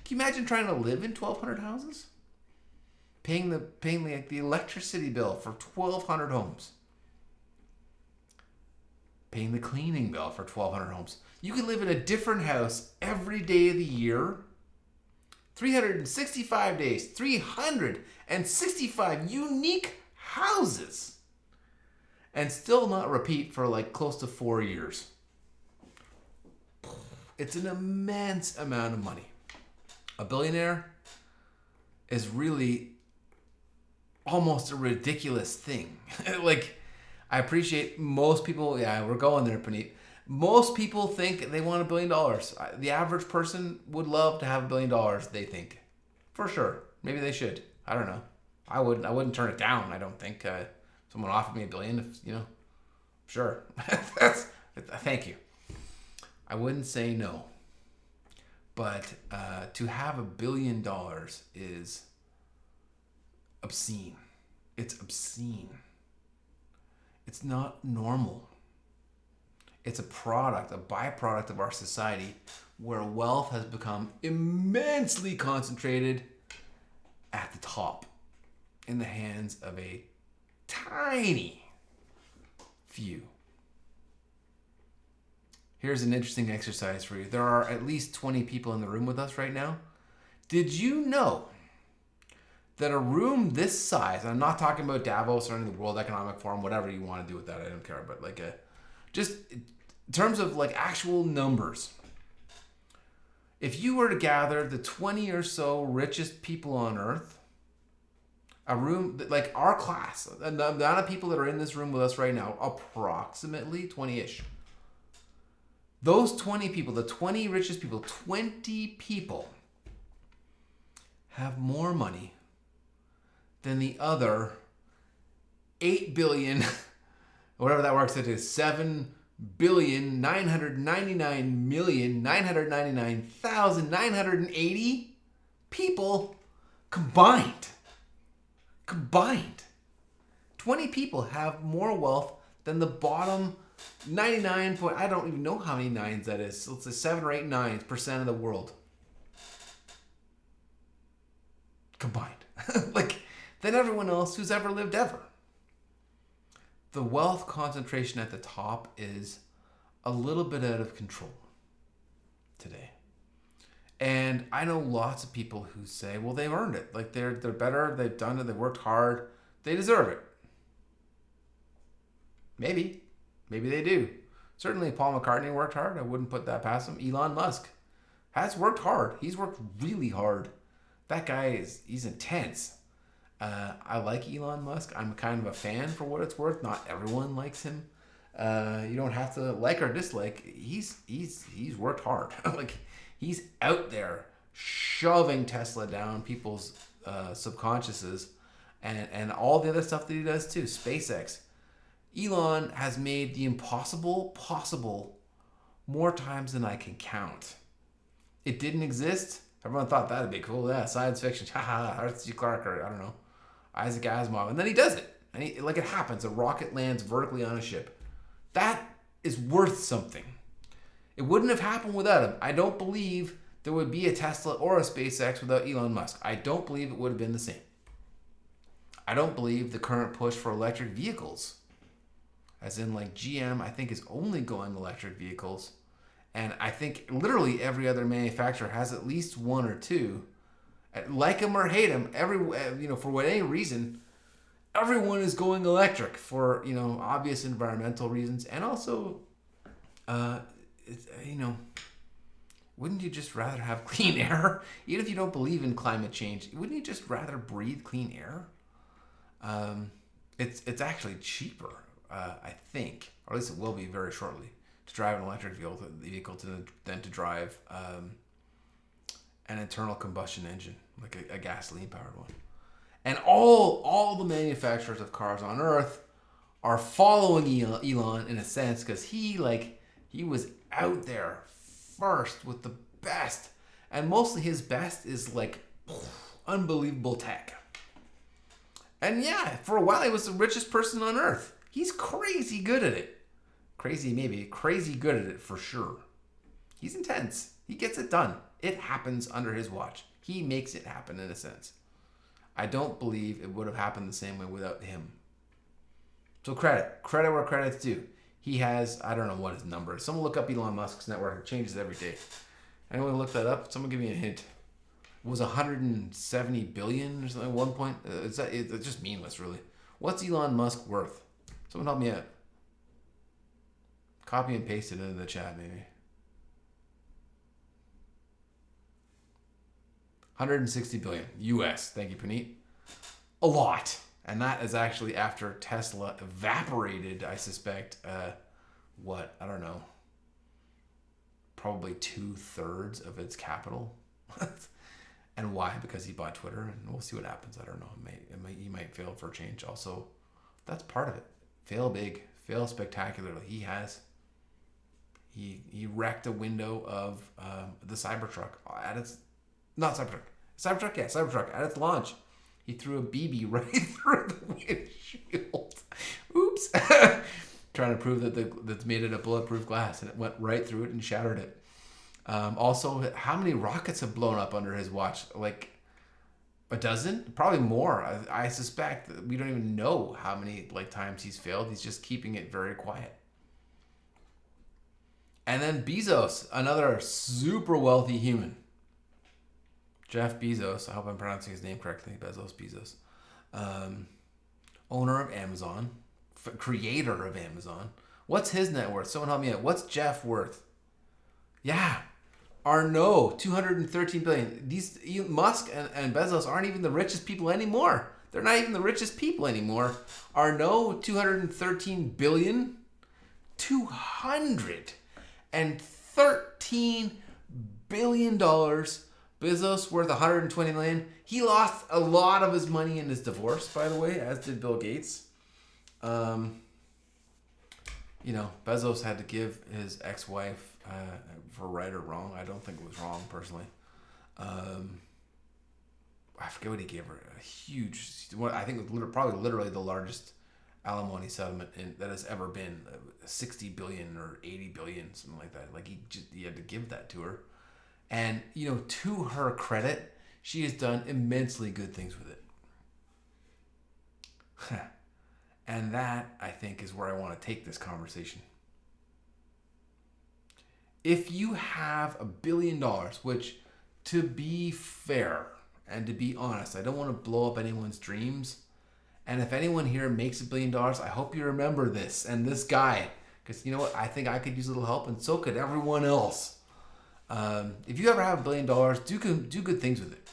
Can you imagine trying to live in 1,200 houses? Paying the electricity bill for 1,200 homes. Paying the cleaning bill for 1,200 homes. You can live in a different house every day of the year. 365 days. 365 unique houses. And still not repeat for like close to 4 years. It's an immense amount of money. A billionaire is really almost a ridiculous thing. Like, I appreciate most people, yeah, we're going there, Puneet. Most people think they want $1 billion. The average person would love to have $1 billion, they think. For sure. Maybe they should. I don't know. I wouldn't turn it down, I don't think. Someone offered me $1 billion, if, sure. Thank you. I wouldn't say no. But to have $1 billion is obscene. It's obscene. It's not normal. It's a byproduct of our society where wealth has become immensely concentrated at the top in the hands of a tiny few. Here's an interesting exercise for you. There are at least 20 people in the room with us right now. Did you know that a room this size, I'm not talking about Davos or any of the World Economic Forum, whatever you want to do with that, I don't care, but just in terms of like actual numbers, if you were to gather the 20 or so richest people on earth, a room like our class, the amount of people that are in this room with us right now, approximately 20-ish. Those 20 people, the 20 richest people, 20 people have more money than the other 8 billion, whatever that works into, 7,999,999,980 people combined. 20 people have more wealth than the bottom 99 point, I don't even know how many nines that is. Let's say 7 or 8 9% of the world combined. Than everyone else who's ever lived ever. The wealth concentration at the top is a little bit out of control today. And I know lots of people who say, well, they've earned it. Like they're better, they've done it, they've worked hard, they deserve it. Maybe they do. Certainly Paul McCartney worked hard. I wouldn't put that past him. Elon Musk has worked hard. He's worked really hard. That guy he's intense. I like Elon Musk. I'm kind of a fan for what it's worth. Not everyone likes him. You don't have to like or dislike. He's worked hard. He's out there shoving Tesla down people's subconsciouses and all the other stuff that he does too. SpaceX. Elon has made the impossible possible more times than I can count. It didn't exist. Everyone thought that'd be cool. Yeah, science fiction. Arthur C. Clarke, or I don't know, Isaac Asimov. And then he does it. And it happens. A rocket lands vertically on a ship. That is worth something. It wouldn't have happened without him. I don't believe there would be a Tesla or a SpaceX without Elon Musk. I don't believe it would have been the same. I don't believe the current push for electric vehicles, as in GM, I think is only going electric vehicles. And I think literally every other manufacturer has at least one or two. Like them or hate them, for any reason, everyone is going electric for, obvious environmental reasons. And also, wouldn't you just rather have clean air? Even if you don't believe in climate change, wouldn't you just rather breathe clean air? It's actually cheaper, I think, or at least it will be very shortly, to drive an electric vehicle than to drive an internal combustion engine, like a gasoline-powered one. And all the manufacturers of cars on Earth are following Elon in a sense, because he was out there first with the best, and mostly his best is unbelievable tech. And yeah, for a while he was the richest person on Earth. He's crazy good at it. Crazy good at it for sure. He's intense. He gets it done. It happens under his watch. He makes it happen in a sense. I don't believe it would have happened the same way without him. So credit where credit's due. He has, I don't know what his number is. Someone look up Elon Musk's network. It changes every day. Anyone look that up? Someone give me a hint. It was 170 billion or something at one point. It's just meaningless, really. What's Elon Musk worth? Someone help me out. Copy and paste it into the chat, maybe. 160 billion US. Thank you, Puneet. A lot. And that is actually after Tesla evaporated, I suspect, I don't know, probably 2/3 of its capital. And why? Because he bought Twitter, and we'll see what happens. I don't know. He might fail for a change. Also, that's part of it. Fail big, fail spectacularly. He wrecked a window of the Cybertruck at its Cybertruck at its launch. He threw a BB right through the windshield. Oops. Trying to prove that's made it a bulletproof glass, and it went right through it and shattered it. Also, how many rockets have blown up under his watch? Like a dozen? Probably more. I suspect that we don't even know how many times he's failed. He's just keeping it very quiet. And then Bezos, another super wealthy human. Jeff Bezos, I hope I'm pronouncing his name correctly, Bezos. Owner of Amazon, creator of Amazon. What's his net worth? Someone help me out. What's Jeff worth? Yeah, Arnault, 213 billion. These Musk and Bezos aren't even the richest people anymore. They're not even the richest people anymore. Arnault, 213 billion. $213 billion. Bezos worth 120 million. He lost a lot of his money in his divorce, by the way, as did Bill Gates. Bezos had to give his ex-wife, for right or wrong. I don't think it was wrong, personally. I forget what he gave her. A huge, I think it was probably literally the largest alimony settlement that has ever been. 60 billion or 80 billion, something like that. He had to give that to her. And, to her credit, she has done immensely good things with it. And that, I think, is where I want to take this conversation. If you have $1 billion, which, to be fair and to be honest, I don't want to blow up anyone's dreams. And if anyone here makes $1 billion, I hope you remember this and this guy. Because you know what? I think I could use a little help, and so could everyone else. If you ever have $1 billion, do good things with it.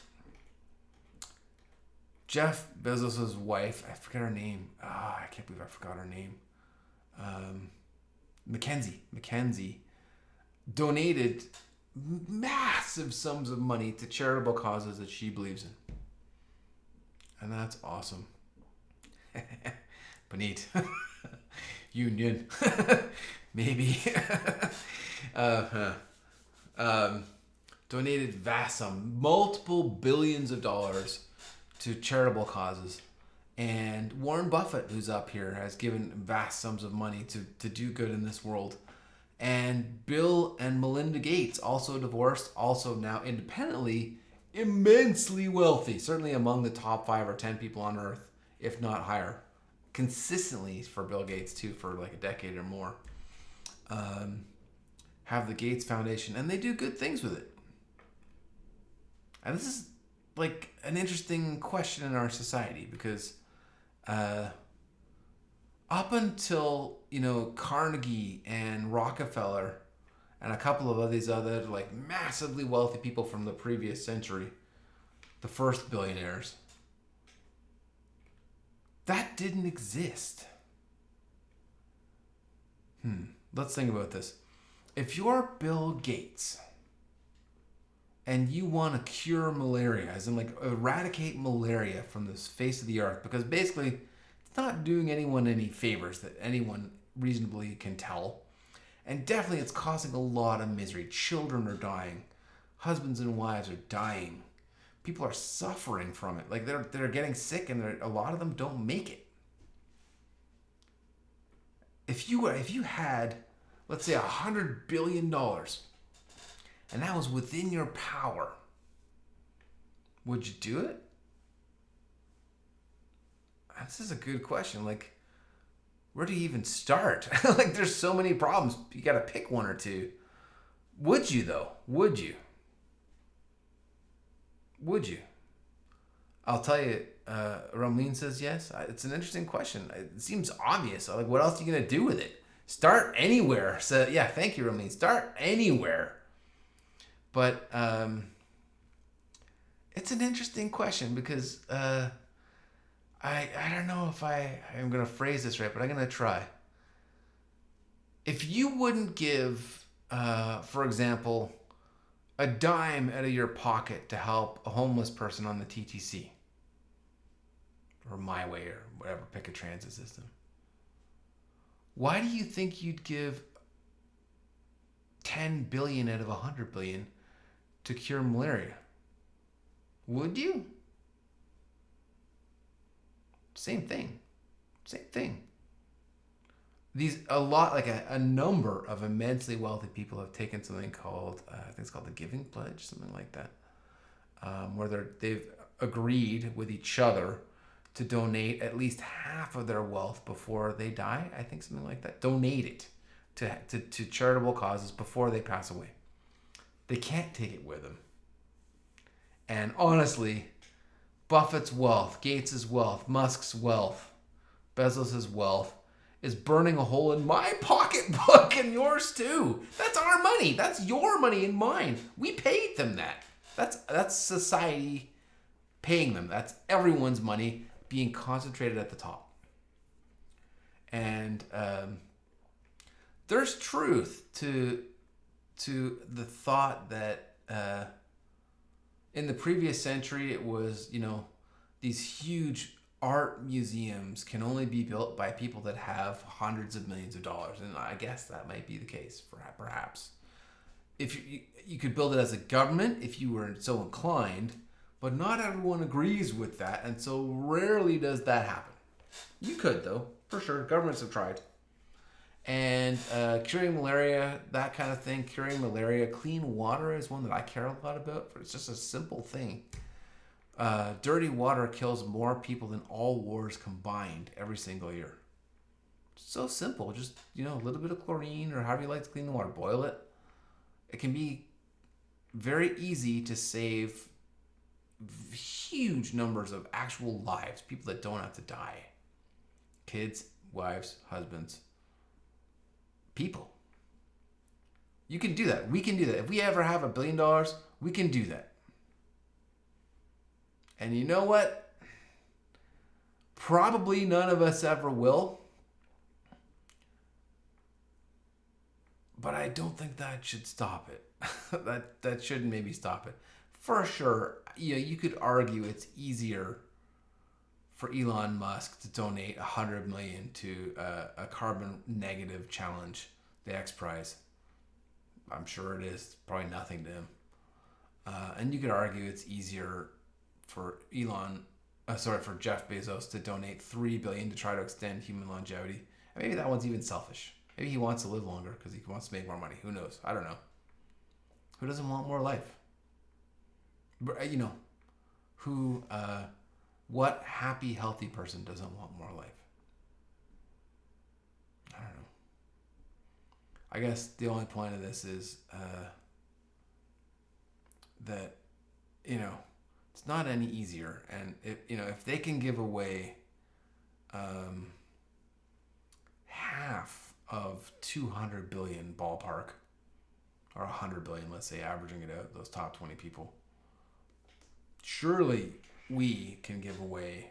Jeff Bezos' wife, I forget her name. I can't believe I forgot her name. Mackenzie donated massive sums of money to charitable causes that she believes in. And that's awesome. Puneet. Union. Maybe. Donated vast sum, multiple billions of dollars to charitable causes. And Warren Buffett, who's up here, has given vast sums of money to do good in this world. And Bill and Melinda Gates, also divorced, also now independently, immensely wealthy, certainly among the top 5 or 10 people on earth, if not higher. Consistently for Bill Gates, too, for a decade or more. Have the Gates Foundation, and they do good things with it. And this is an interesting question in our society, because up until Carnegie and Rockefeller and a couple of these other massively wealthy people from the previous century, the first billionaires, that didn't exist. Let's think about this. If you're Bill Gates and you want to cure malaria, as in eradicate malaria from the face of the earth, because basically it's not doing anyone any favors that anyone reasonably can tell. And definitely it's causing a lot of misery. Children are dying. Husbands and wives are dying. People are suffering from it. They're getting sick, and a lot of them don't make it. If you had, let's say, $100 billion, and that was within your power, would you do it? This is a good question. Like, where do you even start? Like, there's so many problems. You got to pick one or two. Would you, though? Would you? Would you? I'll tell you, Ramleen says yes. It's an interesting question. It seems obvious. Like, what else are you going to do with it? Start anywhere. So, yeah, thank you, Ramleen. Start anywhere. But it's an interesting question because I don't know if I'm going to phrase this right, but I'm going to try. If you wouldn't give, for example, a dime out of your pocket to help a homeless person on the TTC or My Way or whatever, pick a transit system, why do you think you'd give 10 billion out of 100 billion to cure malaria? Would you? Same thing. A number of immensely wealthy people have taken something called, I think it's called the Giving Pledge, something like that, where they've agreed with each other to donate at least half of their wealth before they die. I think something like that. Donate it to charitable causes before they pass away. They can't take it with them. And honestly, Buffett's wealth, Gates's wealth, Musk's wealth, Bezos's wealth is burning a hole in my pocketbook and yours too. That's our money. That's your money and mine. We paid them that. That's society paying them. That's everyone's money being concentrated at the top. And there's truth to the thought that in the previous century it was, these huge art museums can only be built by people that have hundreds of millions of dollars, and I guess that might be the case, perhaps. If you could build it as a government if you were so inclined, but not everyone agrees with that, and so rarely does that happen. You could, though, for sure. Governments have tried. And curing malaria, that kind of thing, curing malaria, clean water is one that I care a lot about. It's just a simple thing. Dirty water kills more people than all wars combined every single year. So simple. Just, a little bit of chlorine or however you like to clean the water. Boil it. It can be very easy to save huge numbers of actual lives. People that don't have to die. Kids, wives, husbands. People. You can do that. We can do that. If we ever have $1 billion, we can do that. And you know what? Probably none of us ever will. But I don't think that should stop it. that should maybe stop it. For sure, you could argue it's easier for Elon Musk to donate $100 million to a carbon negative challenge, the X Prize. I'm sure it is. Probably nothing to him. And you could argue it's easier for Jeff Bezos to donate $3 billion to try to extend human longevity. And maybe that one's even selfish. Maybe he wants to live longer because he wants to make more money. Who knows? I don't know. Who doesn't want more life? What happy, healthy person doesn't want more life? I don't know. I guess the only point of this is that, it's not any easier. And if they can give away half of 200 billion ballpark, or 100 billion, let's say, averaging it out, those top 20 people, surely we can give away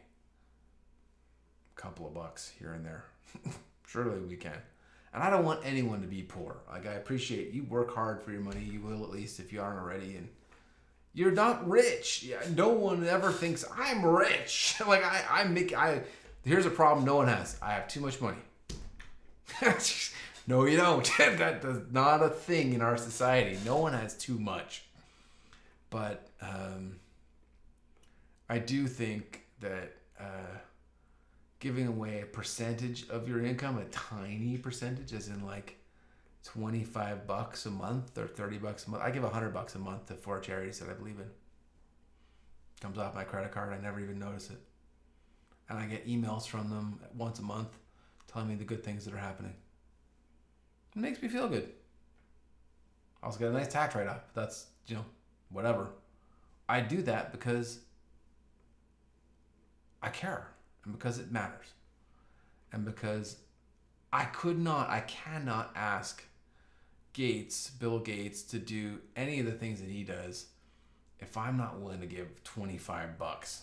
a couple of bucks here and there. Surely we can. And I don't want anyone to be poor. Like, I appreciate you work hard for your money. You will, at least, if you aren't already. And you're not rich. No one ever thinks I'm rich. Like, here's a problem no one has. I have too much money. No, you don't. That's not a thing in our society. No one has too much. But I do think that giving away a percentage of your income, a tiny percentage, as in like $25 a month or $30 a month. I give $100 a month to 4 charities that I believe in. Comes off my credit card. I never even notice it. And I get emails from them once a month telling me the good things that are happening. It makes me feel good. I also get a nice tax write-off. That's, whatever. I do that because I care and because it matters. And because I cannot ask Bill Gates, to do any of the things that he does if I'm not willing to give $25.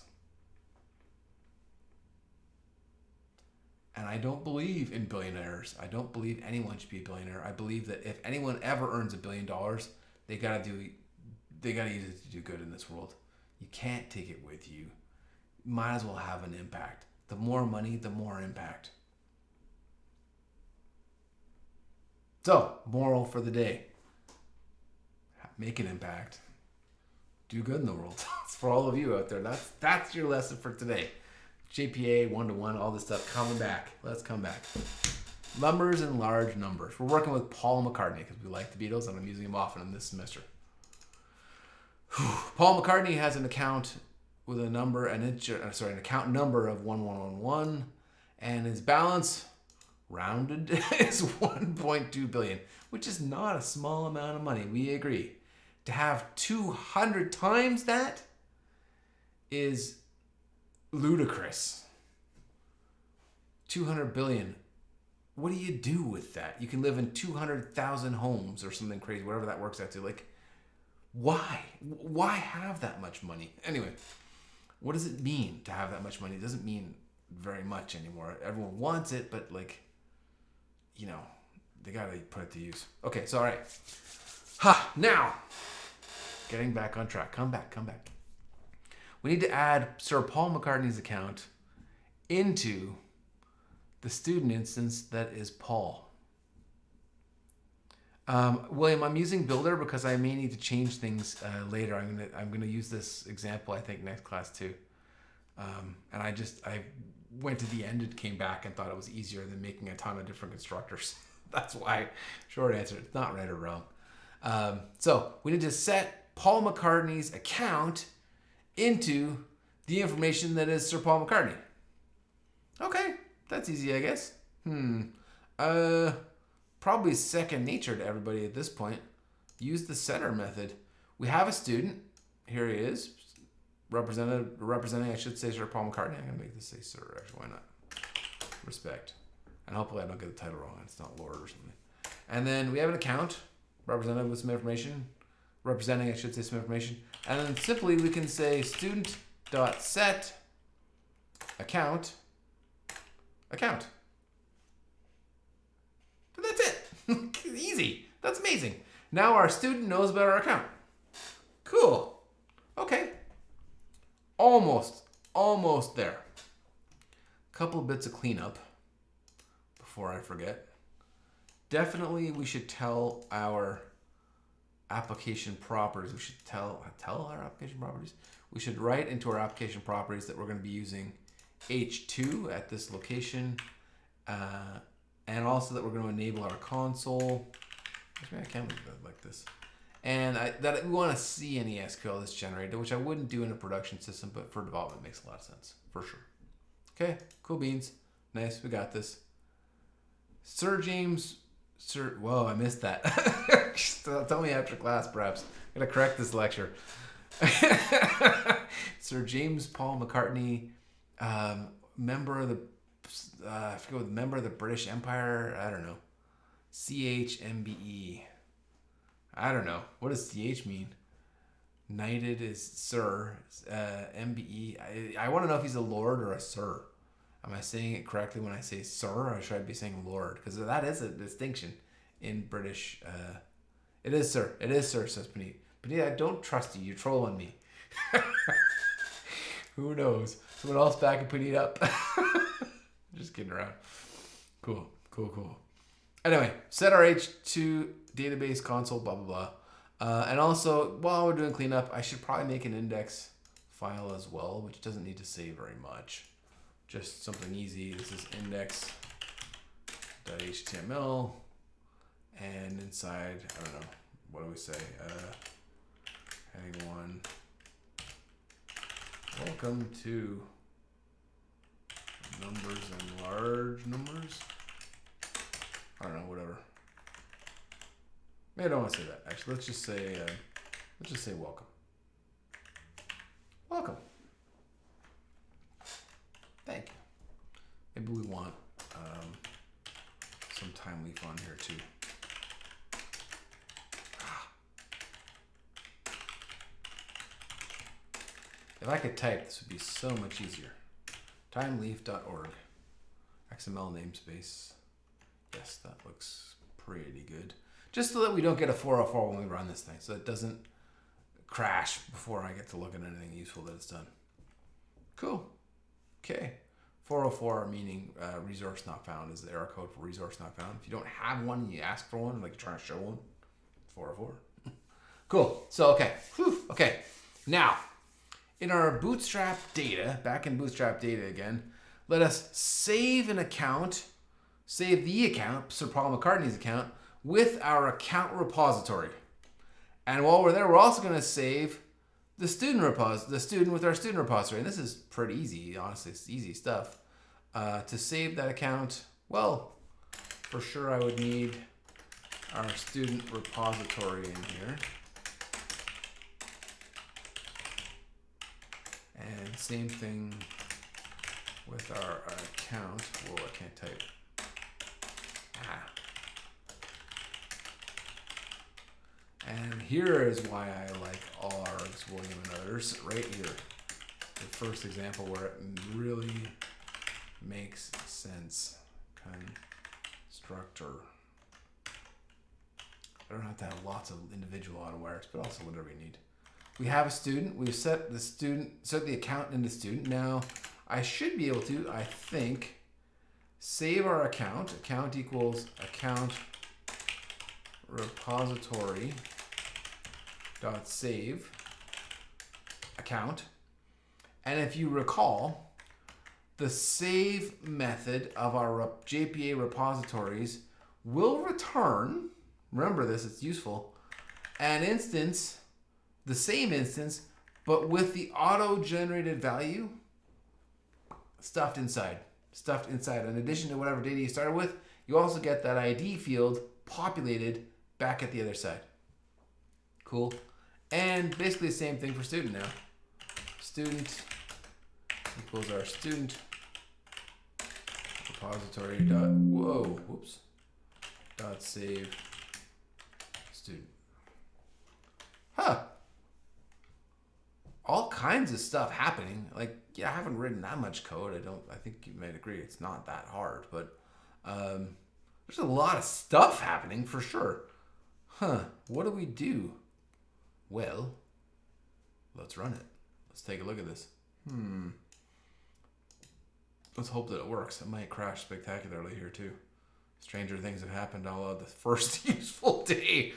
And I don't believe in billionaires. I don't believe anyone should be a billionaire. I believe that if anyone ever earns $1 billion, they gotta use it to do good in this world. You can't take it with you. Might as well have an impact. The more money, the more impact. So, moral for the day. Make an impact. Do good in the world. It's for all of you out there. That's your lesson for today. JPA, OneToOne, all this stuff coming back. Let's come back. Numbers and large numbers. We're working with Paul McCartney because we like the Beatles and I'm using him often in this semester. Paul McCartney has an account with an account number of 1111, and his balance, rounded, is 1.2 billion, which is not a small amount of money. We agree. To have 200 times that is ludicrous. 200 billion. What do you do with that? You can live in 200,000 homes or something crazy, whatever that works out to. Like, why? Why have that much money? Anyway, what does it mean to have that much money? It doesn't mean very much anymore. Everyone wants it, but they gotta put it to use. Okay, so all right. Now, getting back on track. Come back. We need to add Sir Paul McCartney's account into the student instance that is Paul. William, I'm using Builder because I may need to change things later. I'm gonna use this example, I think, next class too. And I went to the end and came back and thought it was easier than making a ton of different constructors. That's why, short answer, it's not right or wrong. So we need to set Paul McCartney's account into the information that is Sir Paul McCartney. Okay, that's easy, I guess. Probably second nature to everybody at this point. Use the setter method. We have a student. Here he is. Representing, I should say, Sir Paul McCartney. I'm going to make this say Sir, actually. Why not? Respect. And hopefully I don't get the title wrong. It's not Lord or something. And then we have an account represented with some information. Representing, I should say, some information. And then simply we can say student.set account. But that's it. Easy. That's amazing. Now our student knows about our account. Cool. Okay. Almost there. Couple of bits of cleanup before I forget. Definitely we should tell our application properties. We should tell our application properties. We should write into our application properties that we're going to be using H2 at this location, and also that we're going to enable our console. Maybe I can make that like this. And that we want to see any SQL that's generated, which I wouldn't do in a production system, but for development makes a lot of sense, for sure. Okay, cool beans. Nice, we got this. Whoa, I missed that. Tell me after class, perhaps. I'm going to correct this lecture. Sir James Paul McCartney, member of the, I forget what, member of the British Empire, I don't know. CHMBE. I don't know. What does CH mean? Knighted is Sir. MBE. I want to know if he's a Lord or a Sir. Am I saying it correctly when I say Sir, or should I be saying Lord? Because that is a distinction in British. It is Sir. It is Sir, says Panit. Panit, I don't trust you. You're trolling me. Who knows? Someone else backing Panit up? Just kidding around. Cool. Anyway, set our H2 database console, blah, blah, blah. And also, while we're doing cleanup, I should probably make an index file as well, which doesn't need to say very much. Just something easy. This is index.html. And inside, I don't know, what do we say? Heading 1. Welcome to numbers and large numbers. I don't know, whatever. Maybe I don't want to say that. Actually, let's just say welcome. Welcome. Thank you. Maybe we want some time leaf on here too. If I could type, this would be so much easier. Timeleaf.org. XML namespace. Yes, that looks pretty good. Just so that we don't get a 404 when we run this thing, so it doesn't crash before I get to look at anything useful that it's done. Cool. Okay. 404 meaning resource not found is the error code for resource not found. If you don't have one and you ask for one, like you're trying to show one, 404. Cool. So, okay. Whew. Okay. Now, in our Bootstrap data, back in Bootstrap data again, let us save an account, save the account, Sir Paul McCartney's account, with our account repository. And while we're there, we're also going to save the student with our student repository. And this is pretty easy, honestly, it's easy stuff. To save that account, well, for sure I would need our student repository in here. And same thing with our account. Whoa, I can't type. And here is why I like args, William and others, right here. The first example where it really makes sense. Constructor. I don't have to have lots of individual autowires, but also whatever you need. We have a student. We've set the account into student. Now, I should be able to, I think, save our account. Account equals account repository dot save account. And if you recall, the save method of our JPA repositories will return, remember this, it's useful, an instance, the same instance, but with the auto-generated value stuffed inside. In addition to whatever data you started with, you also get that ID field populated back at the other side. Cool. And basically the same thing for student now. Student equals our student repository dot save student. All kinds of stuff happening. Like, yeah, I haven't written that much code. I think you might agree it's not that hard, but there's a lot of stuff happening for sure. What do we do? Well, let's run it. Let's take a look at this. Let's hope that it works. It might crash spectacularly here too. Stranger things have happened all of the first useful day.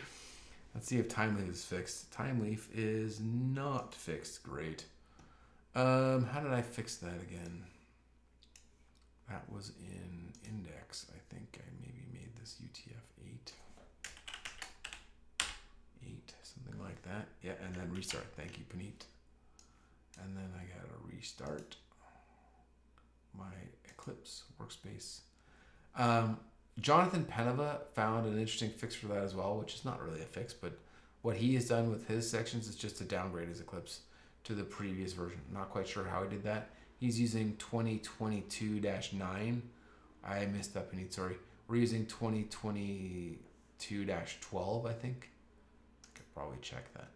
Let's see if timeleaf is fixed. Timeleaf is not fixed. Great. How did I fix that again? That was in index. I think I maybe made this UTF-8. 8, something like that. Yeah, and then restart. Thank you, Puneet. And then I gotta restart my Eclipse workspace. Jonathan Penova found an interesting fix for that as well, which is not really a fix, but what he has done with his sections is just to downgrade his Eclipse to the previous version. Not quite sure how he did that. He's using 2022-9. I missed that, Puneet, sorry. We're using 2022-12, I think. I could probably check that.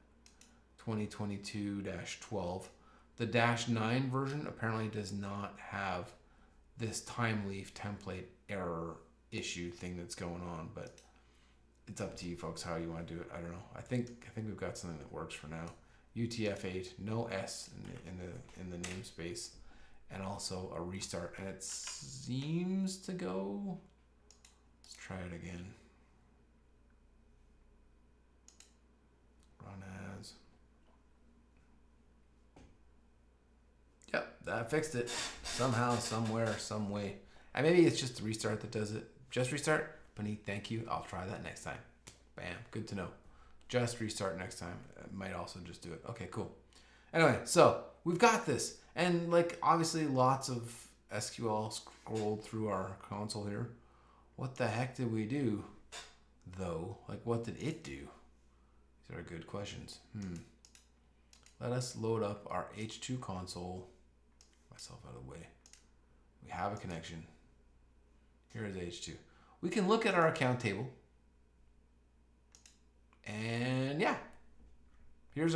2022-12. The -9 version apparently does not have this timeleaf template error issue thing that's going on, but it's up to you folks how you want to do it. I don't know. I think we've got something that works for now. UTF-8, no S in the namespace, and also a restart, and it seems to go. Let's try it again. Run as. Yep, that fixed it somehow, somewhere, some way. And maybe it's just the restart that does it. Just restart. company. Thank you. I'll try that next time. Bam. Good to know. Just restart next time. I might also just do it. Okay, cool. Anyway, so we've got this. And like obviously lots of SQL scrolled through our console here. What the heck did we do though? Like what did it do? These are good questions. Let us load up our H2 console. Myself out of the way. We have a connection. Here is H2. We can look at our account table. And yeah. Here's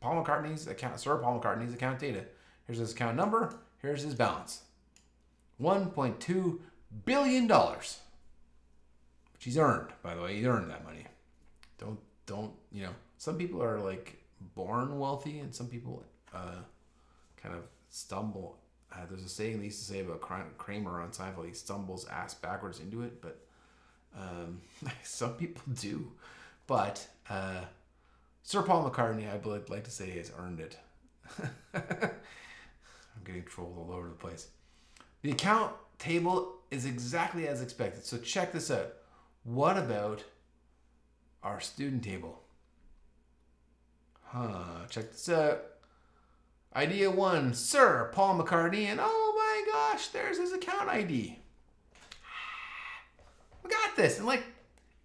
Paul McCartney's account, Sir Paul McCartney's account data. Here's his account number. Here's his balance. $1.2 billion. Which he's earned, by the way. He earned that money. Don't, you know, some people are like born wealthy and some people kind of stumble. There's a saying they used to say about Kramer on Seinfeld, he stumbles ass backwards into it, but some people do. But Sir Paul McCartney, I would like to say, has earned it. I'm getting trolled all over the place. The account table is exactly as expected. So check this out. What about our student table? Check this out. Idea 1, Sir Paul McCartney, and oh my gosh, there's his account ID. We got this, and like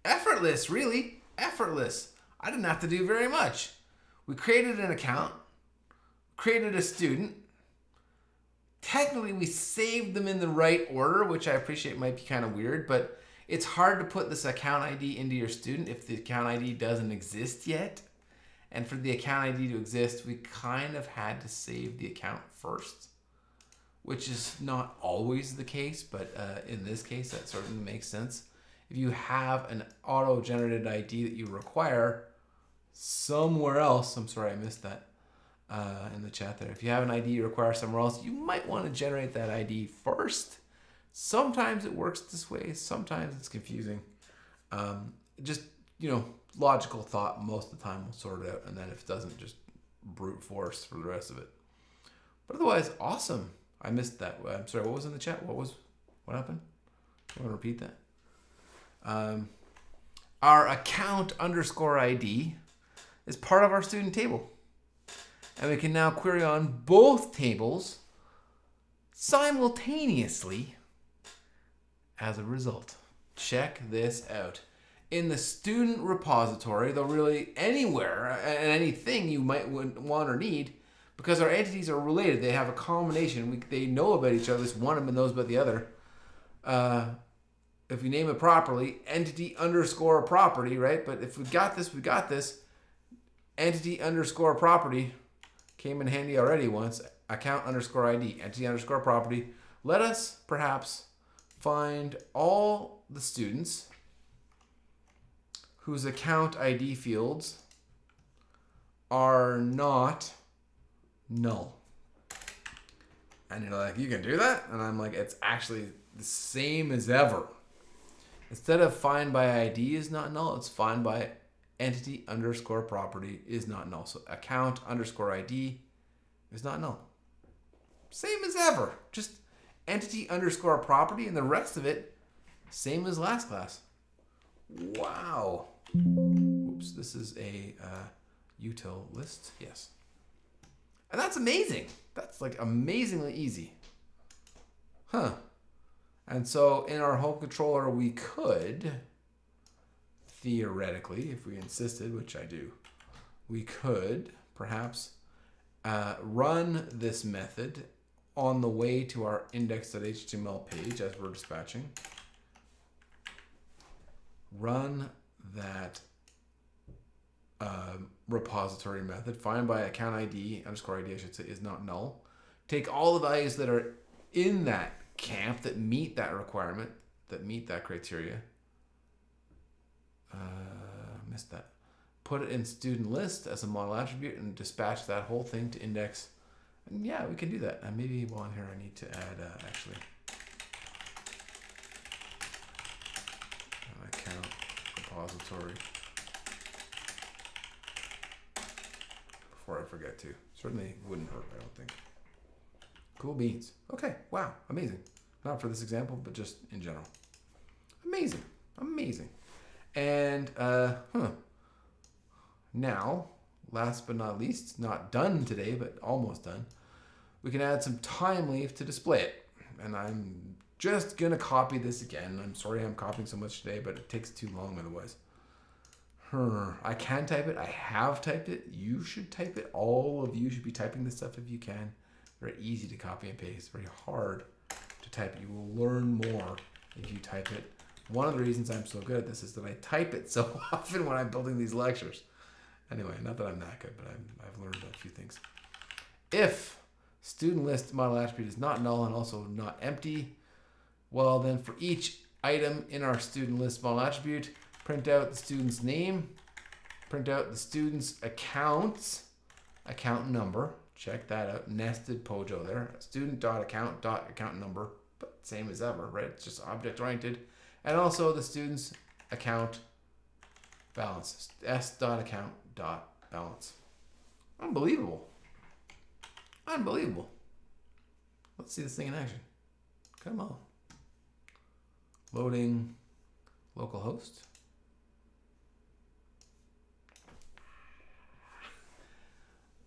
effortless, really, effortless. I didn't have to do very much. We created an account, created a student. Technically, we saved them in the right order, which I appreciate might be kind of weird, but it's hard to put this account ID into your student if the account ID doesn't exist yet. And for the account ID to exist, we kind of had to save the account first, which is not always the case, but in this case, that certainly makes sense. If you have an auto-generated ID that you require somewhere else, I'm sorry I missed that in the chat there. If you have an ID you require somewhere else, you might want to generate that ID first. Sometimes it works this way, sometimes it's confusing. Just, you know, logical thought most of the time will sort it out, and then if it doesn't, just brute force for the rest of it. But otherwise, awesome. I missed that. I'm sorry, what was in the chat? What happened? You want to repeat that? Our account underscore ID is part of our student table. And we can now query on both tables simultaneously as a result. Check this out. In the student repository, though really anywhere and anything you might want or need, because our entities are related, they have a combination. They know about each other. One of them knows about the other. If you name it properly, entity underscore property, right? But if we got this, we got this. Entity underscore property came in handy already once. Account underscore ID, entity underscore property. Let us perhaps find all the students whose account ID fields are not null. And you're like, you can do that? And I'm like, it's actually the same as ever. Instead of find by ID is not null, it's find by entity underscore property is not null. So account underscore ID is not null. Same as ever. Just entity underscore property, and the rest of it, same as last class. Wow. Oops, this is a util list. Yes. And that's amazing. That's like amazingly easy. Huh. And so in our home controller, we could, theoretically, if we insisted, which I do, we could perhaps run this method on the way to our index.html page as we're dispatching. Run that repository method, find by account ID, underscore ID I should say, is not null. Take all the values that are in that camp that meet that requirement, that meet that criteria. Missed that. Put it in student list as a model attribute and dispatch that whole thing to index. And yeah, we can do that. And maybe while I'm here, I need to add actually an account repository before I forget to. Certainly wouldn't hurt, I don't think. Cool beans. Okay, wow, amazing. Not for this example, but just in general. Amazing. Amazing. And now, last but not least, not done today, but almost done, we can add some time leaf to display it. And I'm just going to copy this again. I'm sorry I'm copying so much today, but it takes too long otherwise. I can type it. I have typed it. You should type it. All of you should be typing this stuff if you can. Very easy to copy and paste. Very hard to type. You will learn more if you type it. One of the reasons I'm so good at this is that I type it so often when I'm building these lectures. Anyway, not that I'm that good, but I've learned a few things. If student list model attribute is not null and also not empty, well then for each item in our student list model attribute, print out the student's name, print out the student's account number, check that out, nested pojo there, student.account number, but same as ever, right? It's just object oriented. And also the student's account balance, s.account.balance. Unbelievable. Unbelievable. Let's see this thing in action. Come on. Loading localhost.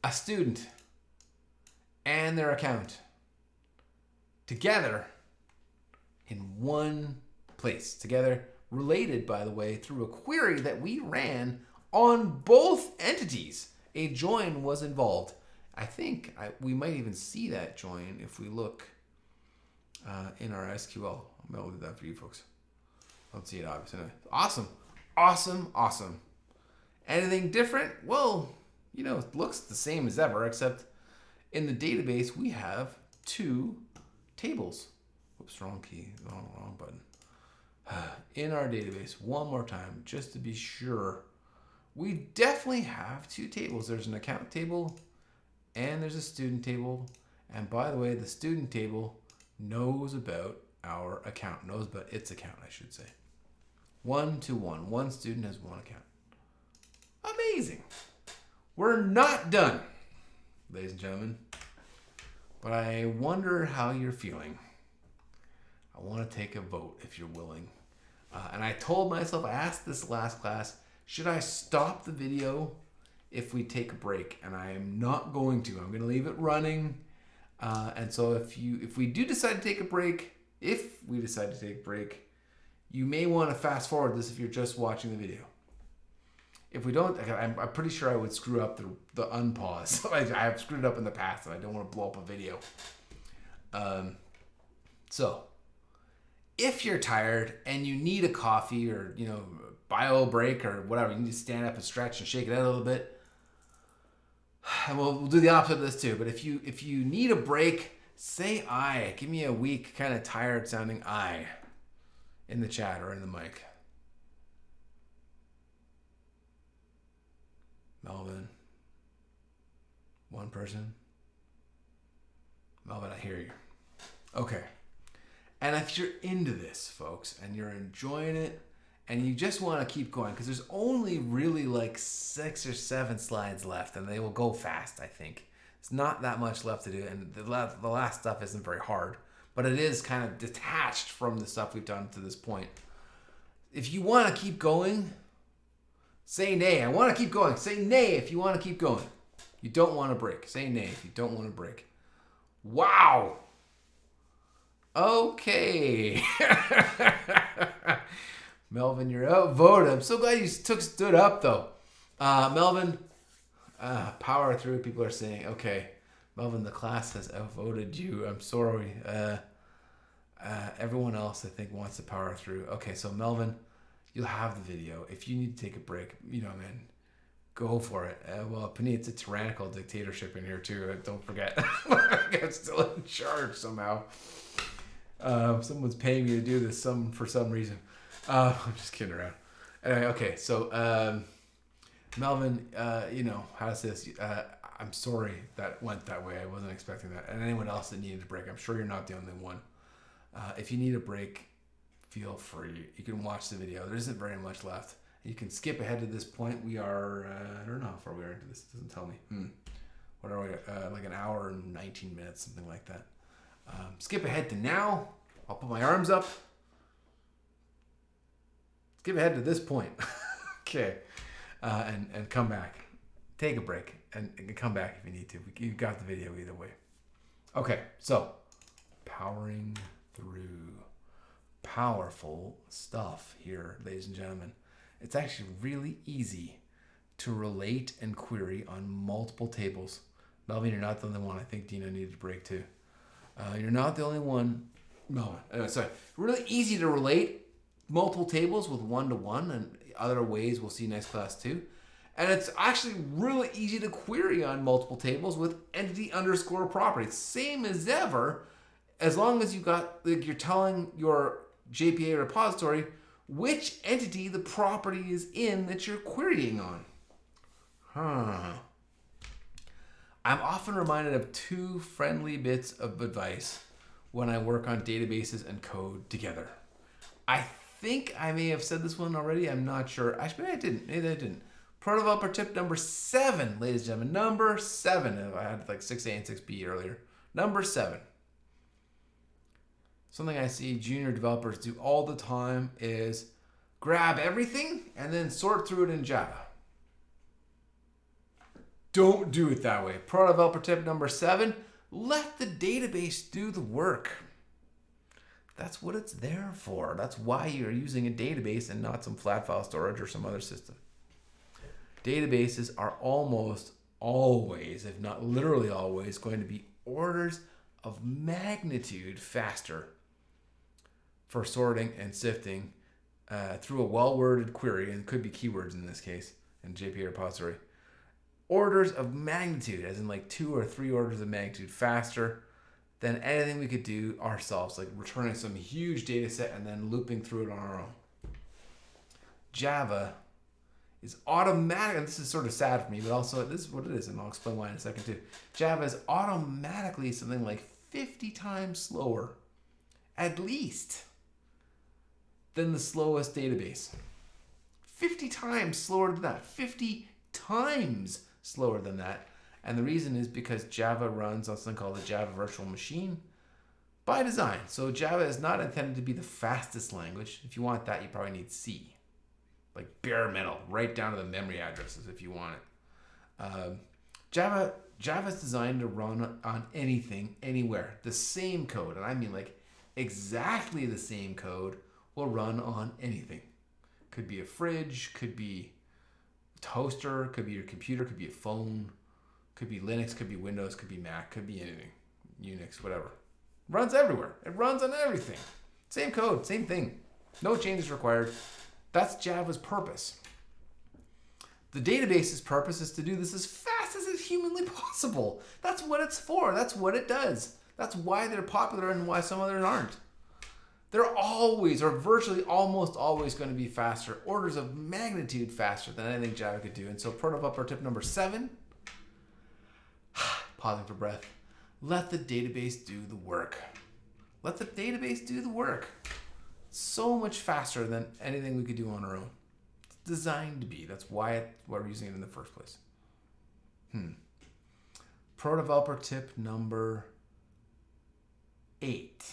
A student and their account together in one place. Together, related, by the way, through a query that we ran on both entities. A join was involved. I think we might even see that join if we look in our SQL. I'm going to do that for you folks. Don't see it obviously. Awesome. Awesome. Awesome. Anything different? Well, you know, it looks the same as ever, except in the database, we have two tables. Whoops, wrong key, wrong button. In our database, one more time, just to be sure, we definitely have two tables. There's an account table and there's a student table. And by the way, the student table knows about our account, knows about its account, I should say. 1-to-1, one student has one account. Amazing. We're not done, ladies and gentlemen, but I wonder how you're feeling. I want to take a vote if you're willing. And I told myself, I asked this last class, should I stop the video if we take a break? And I am not going to. I'm going to leave it running. And so if we do decide to take a break, you may want to fast forward this if you're just watching the video. If we don't, I'm pretty sure I would screw up the unpause. I have screwed it up in the past and I don't want to blow up a video. So if you're tired and you need a coffee or, you know, bio break or whatever, you need to stand up and stretch and shake it out a little bit. And we'll do the opposite of this too. But if you need a break, say I. Give me a weak, kind of tired sounding I in the chat or in the mic. Melvin. One person. Melvin, I hear you. Okay. And if you're into this, folks, and you're enjoying it, and you just want to keep going, because there's only really like 6 or 7 slides left, and they will go fast, I think. It's not that much left to do, and the last stuff isn't very hard, but it is kind of detached from the stuff we've done to this point. If you want to keep going, say nay. I want to keep going. Say nay if you want to keep going. You don't want to break. Say nay if you don't want to break. Wow. Okay. Melvin, you're outvoted. I'm so glad you stood up, though. Melvin, power through, people are saying. Okay. Melvin, the class has outvoted you. I'm sorry. Everyone else, I think, wants to power through. Okay, so Melvin, you'll have the video. If you need to take a break, you know, man, go for it. Well, Panay, it's a tyrannical dictatorship in here, too. Don't forget. I'm still in charge somehow. Someone's paying me to do this for some reason. I'm just kidding around. Anyway, okay, so Melvin, you know, how's this? I'm sorry that went that way. I wasn't expecting that. And anyone else that needed a break, I'm sure you're not the only one. If you need a break, feel free. You can watch the video. There isn't very much left. You can skip ahead to this point. We are, I don't know how far we are into this. It doesn't tell me. What are we at? Like an hour and 19 minutes, something like that. Skip ahead to now. I'll put my arms up. skip ahead to this point. Okay. And come back. Take a break and come back if you need to. You got the video either way. Okay, so powering through. Powerful stuff here, ladies and gentlemen. It's actually really easy to relate and query on multiple tables. Melvin, you're not the only one. I think Dina needed a break too. You're not the only one. No, sorry. Really easy to relate multiple tables with one-to-one and other ways we'll see next class too. And it's actually really easy to query on multiple tables with entity underscore property. Same as ever, as long as you're telling your JPA repository which entity the property is in that you're querying on. I'm often reminded of two friendly bits of advice when I work on databases and code together. I think I may have said this one already. I'm not sure. Actually, maybe I didn't. Pro developer tip number 7, ladies and gentlemen. Number 7. I had like 6A and 6B earlier. Number 7. Something I see junior developers do all the time is grab everything and then sort through it in Java. Don't do it that way. Pro developer tip number 7, let the database do the work. That's what it's there for. That's why you're using a database and not some flat file storage or some other system. Databases are almost always, if not literally always, going to be orders of magnitude faster for sorting and sifting through a well-worded query, and it could be keywords in this case, in JPA repository. Orders of magnitude, as in like 2 or 3 orders of magnitude faster than anything we could do ourselves, like returning some huge data set and then looping through it on our own. Java is automatic, and this is sort of sad for me, but also this is what it is, and I'll explain why in a second too. Java is automatically something like 50 times slower, at least, than the slowest database. 50 times slower than that. 50 times slower than that. And the reason is because Java runs on something called a Java virtual machine by design. So Java is not intended to be the fastest language. If you want that, you probably need C. Like bare metal, right down to the memory addresses if you want it. Java's designed to run on anything, anywhere. The same code, and I mean like exactly the same code, will run on anything. Could be a fridge, could be a toaster, could be your computer, could be a phone, could be Linux, could be Windows, could be Mac, could be anything. Unix, whatever. Runs everywhere. It runs on everything. Same code, same thing. No changes required. That's Java's purpose. The database's purpose is to do this as fast as is humanly possible. That's what it's for. That's what it does. That's why they're popular and why some others aren't. They're always, or virtually almost always, going to be faster, orders of magnitude faster than anything Java could do. And so pro developer tip number 7, pausing for breath, let the database do the work. Let the database do the work. So much faster than anything we could do on our own. It's designed to be. That's why we're using it in the first place. Pro developer tip number 8.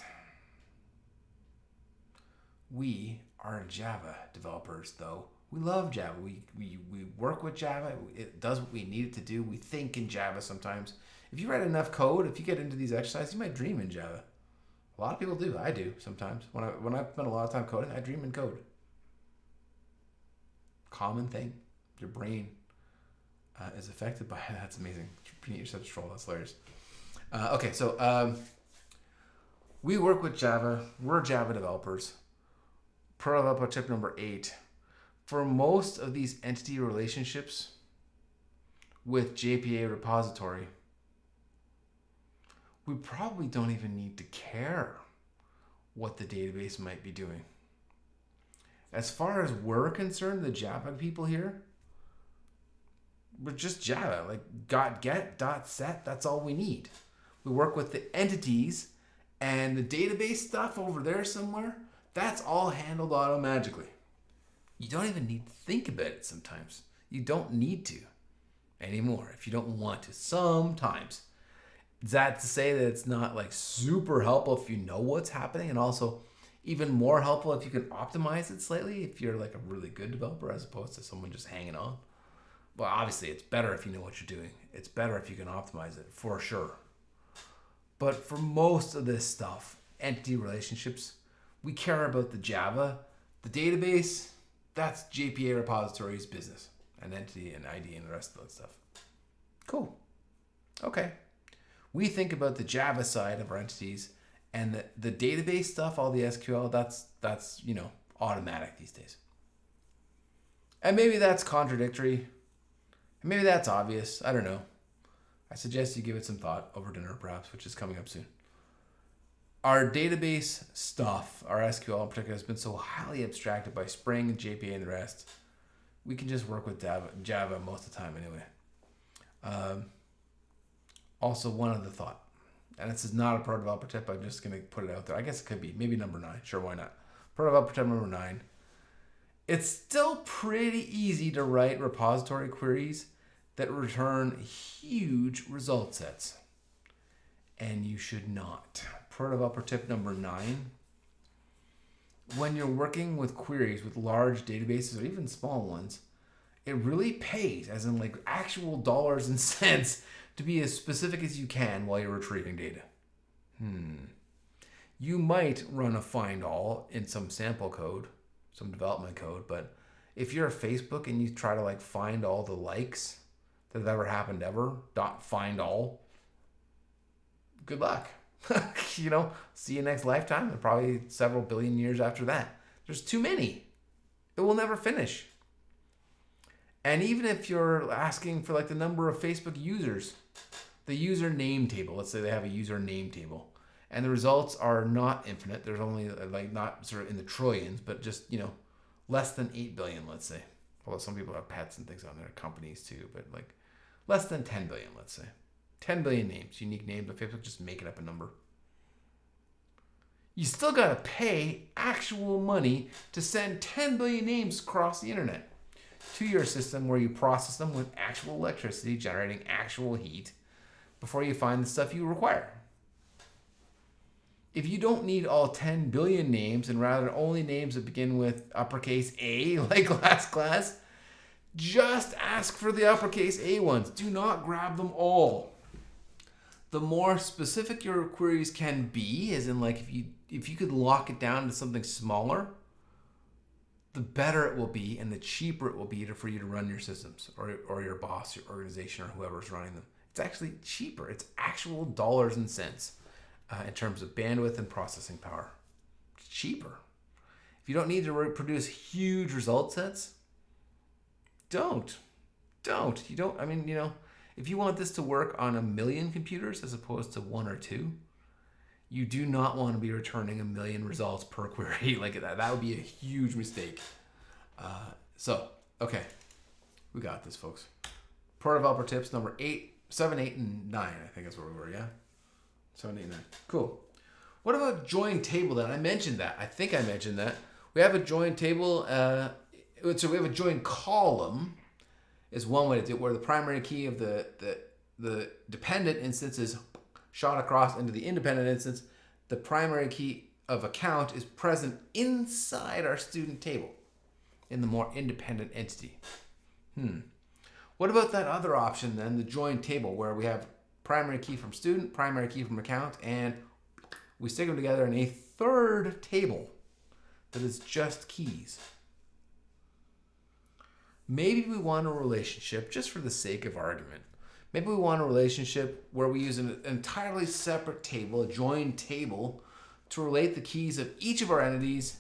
We are Java developers, though. We love Java. We work with Java. It does what we need it to do. We think in Java sometimes. If you write enough code, if you get into these exercises, you might dream in Java. A lot of people do. I do sometimes. When I spend a lot of time coding, I dream in code. Common thing. Your brain is affected by it. That's amazing. You're such a troll. That's hilarious. Okay, so we work with Java. We're Java developers. Pro developer tip number 8. For most of these entity relationships with JPA repository, we probably don't even need to care what the database might be doing. As far as we're concerned, the Java people here, we're just Java. Like .get, .set, that's all we need. We work with the entities, and the database stuff over there somewhere, that's all handled automatically. You don't even need to think about it sometimes. You don't need to anymore if you don't want to sometimes. Is that to say that it's not like super helpful if you know what's happening? And also, Even more helpful if you can optimize it slightly, if you're like a really good developer as opposed to someone just hanging on. Well, obviously, it's better if you know what you're doing. It's better if you can optimize it, for sure. But for most of this stuff, entity relationships, we care about the Java. The database, that's JPA repository's business. An entity and ID and the rest of that stuff. Cool. Okay. We think about the Java side of our entities, and the database stuff, all the SQL, that's automatic these days. And maybe that's contradictory. Maybe that's obvious. I don't know. I suggest you give it some thought over dinner, perhaps, which is coming up soon. Our database stuff, our SQL in particular, has been so highly abstracted by Spring and JPA and the rest. We can just work with Java most of the time anyway. Also, one other thought, and this is not a pro developer tip. I'm just going to put it out there. I guess it could be. Maybe number 9. Sure, why not? Pro developer tip number 9. It's still pretty easy to write repository queries that return huge result sets. And you should not. Pro developer tip number 9. When you're working with queries with large databases or even small ones, it really pays, as in like actual dollars and cents, to be as specific as you can while you're retrieving data. You might run a find all in some sample code, some development code, but if you're a Facebook and you try to like find all the likes that have ever happened ever, .find all, good luck. See you next lifetime and probably several billion years after that. There's too many. It will never finish. And even if you're asking for like the number of Facebook users, the user name table, let's say they have a user name table, and the results are not infinite. There's only like not sort of in the trillions, but just, less than 8 billion, let's say. Although some people have pets and things on their companies too, but like less than 10 billion, let's say. 10 billion names, unique names of Facebook, just making up a number. You still got to pay actual money to send 10 billion names across the internet to your system where you process them with actual electricity, generating actual heat before you find the stuff you require. If you don't need all 10 billion names and rather only names that begin with uppercase A, like last class, just ask for the uppercase A ones. Do not grab them all. The more specific your queries can be, as in like if you could lock it down to something smaller, the better it will be and the cheaper it will be for you to run your systems or your boss, your organization, or whoever's running them. It's actually cheaper. It's actual dollars and cents in terms of bandwidth and processing power. It's cheaper. If you don't need to produce huge result sets, don't. You don't. I mean, if you want this to work on 1 million computers as opposed to 1 or 2, you do not want to be returning 1 million results per query like that. That would be a huge mistake. Okay. We got this, folks. Pro developer tips number 7, 8, and 9. I think that's where we were, yeah? 7, 8, 9. Cool. What about join table then? I mentioned that. I think I mentioned that. We have a join table. So we have a join column is one way to do it, where the primary key of the dependent instance is shot across into the independent instance. The primary key of account is present inside our student table in the more independent entity. What about that other option then, the join table, where we have primary key from student, primary key from account, and we stick them together in a third table that is just keys? Maybe we want a relationship, just for the sake of argument. Maybe we want a relationship where we use an entirely separate table, a join table, to relate the keys of each of our entities,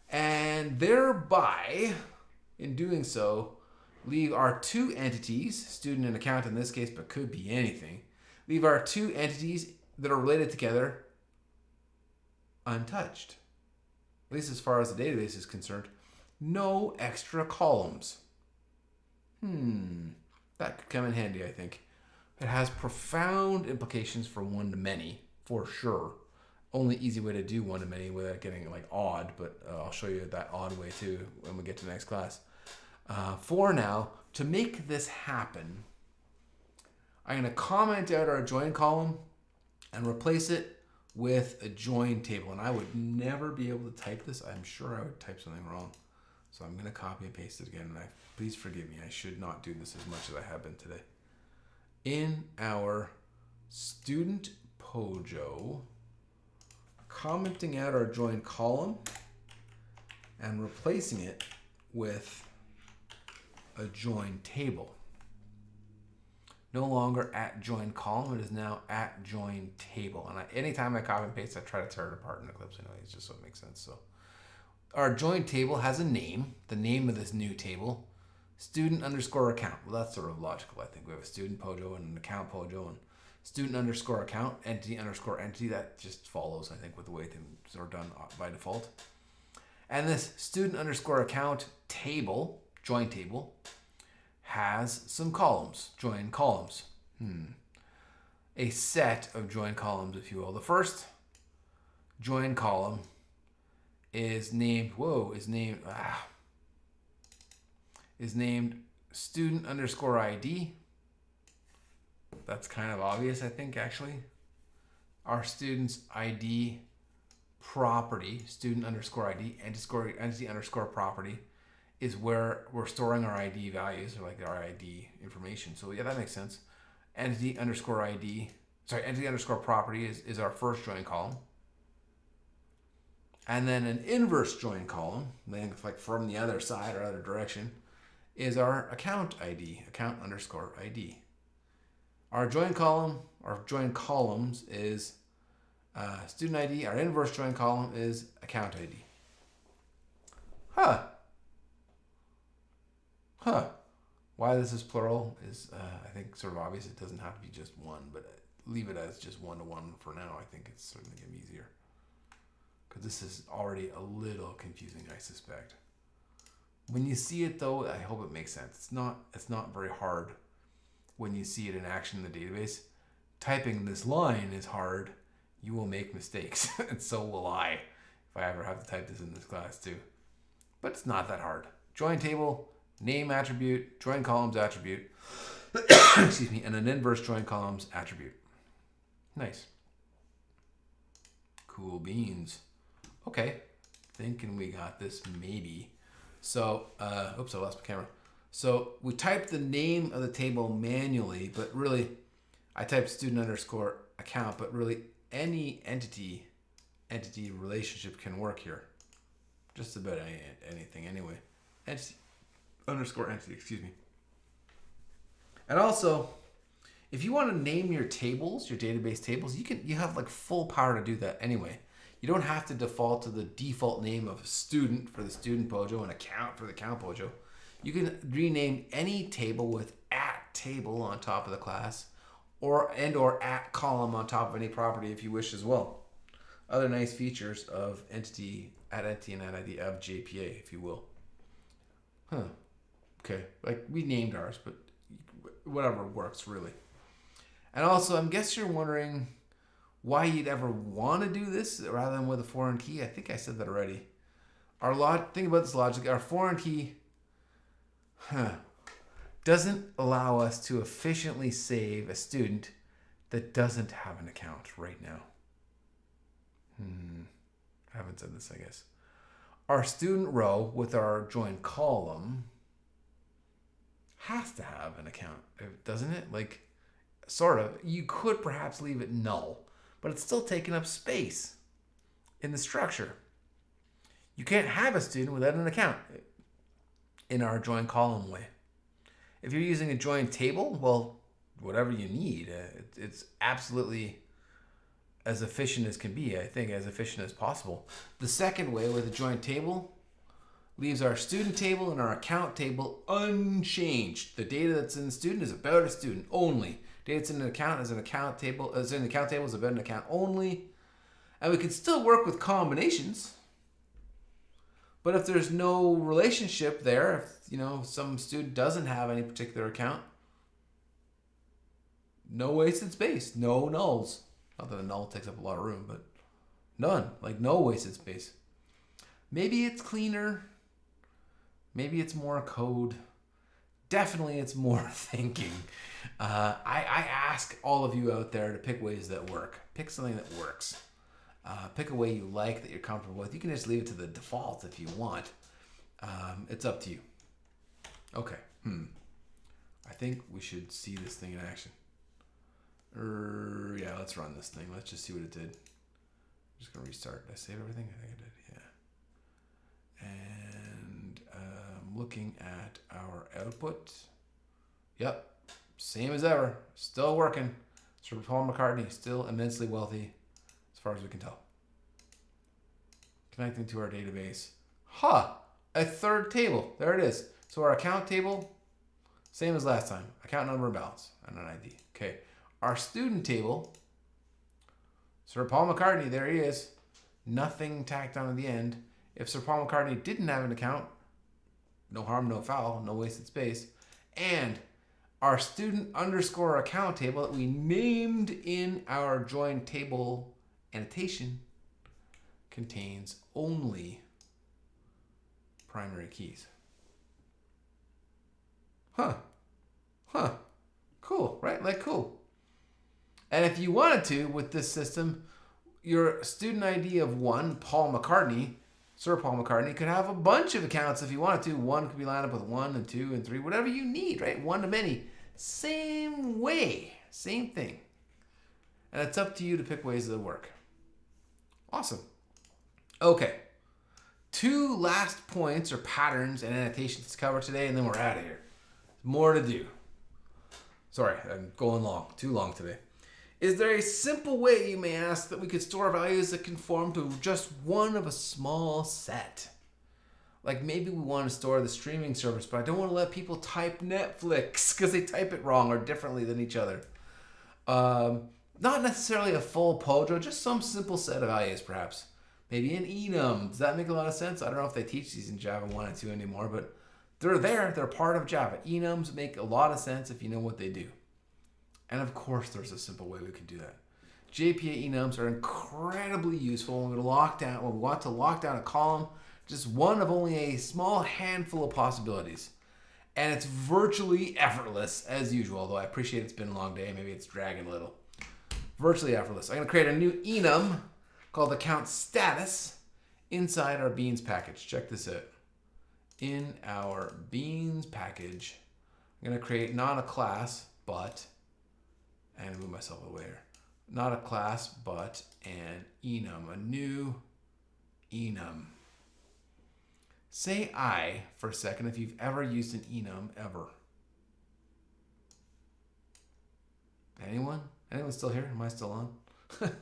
and thereby, in doing so, leave our 2 entities, student and account in this case, but could be anything, leave our 2 entities that are related together untouched. At least as far as the database is concerned. No extra columns. That could come in handy, I think. It has profound implications for one-to-many, for sure. Only easy way to do one-to-many without getting like odd, but I'll show you that odd way too when we get to the next class. For now, to make this happen, I'm going to comment out our join column and replace it with a join table. And I would never be able to type this. I'm sure I would type something wrong. So I'm going to copy and paste it again. And please forgive me. I should not do this as much as I have been today. In our student Pojo, commenting out our join column and replacing it with a join table. No longer at join column, it is now at join table. And anytime I copy and paste, I try to tear it apart in Eclipse anyways, just so it makes sense. So our join table has a name, the name of this new table, student underscore account. Well, that's sort of logical, I think. We have a student Pojo and an account Pojo, and student underscore account, entity underscore entity. That just follows, I think, with the way things are done by default. And this student underscore account table, join table, has some columns, join columns. A set of join columns, if you will. The first join column is named, is named student underscore ID. That's kind of obvious, I think, actually. Our student's ID property, student underscore ID, entity underscore property, is where we're storing our ID values, or like our ID information. So yeah, that makes sense. Entity underscore property is our first join column. And then an inverse join column, like from the other side or other direction, is our account ID, account underscore ID. Our join column, our join columns is student ID. Our inverse join column is account ID. Why this is plural is, I think, sort of obvious. It doesn't have to be just one, but leave it as just one-to-one for now. I think it's certainly going to be easier. Because this is already a little confusing, I suspect. When you see it, though, I hope it makes sense. It's not very hard when you see it in action in the database. Typing this line is hard. You will make mistakes, and so will I, if I ever have to type this in this class too. But it's not that hard. Join table, name attribute, join columns attribute, excuse me, and an inverse join columns attribute. Nice. Cool beans. Okay, thinking we got this maybe. So, oops, I lost my camera. So we typed the name of the table manually, but really, I typed student underscore account, but really any entity relationship can work here. Just about anything anyway. Entity underscore entity, excuse me. And also, if you want to name your tables, your database tables, you have like full power to do that anyway. You don't have to default to the default name of student for the student Pojo and account for the account Pojo. You can rename any table with @table on top of the class, or @column on top of any property if you wish as well. Other nice features of entity, @entity and @ID of JPA, if you will. Okay, like we named ours, but whatever works really. And also, I guess you're wondering why you'd ever want to do this rather than with a foreign key. I think I said that already. Think about this logic. Our foreign key doesn't allow us to efficiently save a student that doesn't have an account right now. I haven't said this, I guess. Our student row with our join column has to have an account, doesn't it? Like, sort of. You could perhaps leave it null, but it's still taking up space in the structure. You can't have a student without an account in our join column way. If you're using a join table, well, whatever you need, it's absolutely as efficient as can be, I think, as efficient as possible. The second way with a join table leaves our student table and our account table unchanged. The data that's in the student is about a student only. Data that's in an account is an account table, is in the account table is about an account only. And we can still work with combinations. But if there's no relationship there, if some student doesn't have any particular account, no wasted space, no nulls. Not that a null takes up a lot of room, but none, like no wasted space. Maybe it's cleaner. Maybe it's more code. Definitely it's more thinking. I ask all of you out there to pick ways that work. Pick something that works. Pick a way you like that you're comfortable with. You can just leave it to the default if you want. It's up to you. Okay. I think we should see this thing in action. Yeah, let's run this thing. Let's just see what it did. I'm just going to restart. Did I save everything? I think I did, yeah. And looking at our output. Yep, same as ever. Still working. Sir Paul McCartney, still immensely wealthy, as far as we can tell. Connecting to our database. A third table. There it is. So our account table, same as last time. Account number and balance and an ID. Okay. Our student table, Sir Paul McCartney, there he is. Nothing tacked on at the end. If Sir Paul McCartney didn't have an account, no harm, no foul, no wasted space. And our student underscore account table that we named in our join table annotation contains only primary keys. Cool, right? Like cool. And if you wanted to, with this system, your student ID of 1, Paul McCartney, Sir Paul McCartney, could have a bunch of accounts if you wanted to. One could be lined up with 1 and 2 and 3, whatever you need, right? One to many. Same way, same thing. And it's up to you to pick ways that work. Awesome. Okay. 2 last points or patterns and annotations to cover today, and then we're out of here. More to do. Sorry, I'm going long. Too long today. Is there a simple way, you may ask, that we could store values that conform to just one of a small set? Like maybe we want to store the streaming service, but I don't want to let people type Netflix because they type it wrong or differently than each other. Not necessarily a full POJO, just some simple set of values perhaps. Maybe an enum. Does that make a lot of sense? I don't know if they teach these in Java 1 and 2 anymore, but they're there. They're part of Java. Enums make a lot of sense if you know what they do. And of course, there's a simple way we can do that. JPAEnums are incredibly useful when we want to lock down a column, just one of only a small handful of possibilities. And it's virtually effortless as usual, although I appreciate it's been a long day. Maybe it's dragging a little. Virtually effortless. I'm going to create a new enum called account status inside our beans package. Check this out. In our beans package, I'm going to create not a class, but, and move myself away here, not a class, but an enum, a new enum. Say I for a second if you've ever used an enum ever. Anyone? Anyone still here? Am I still on?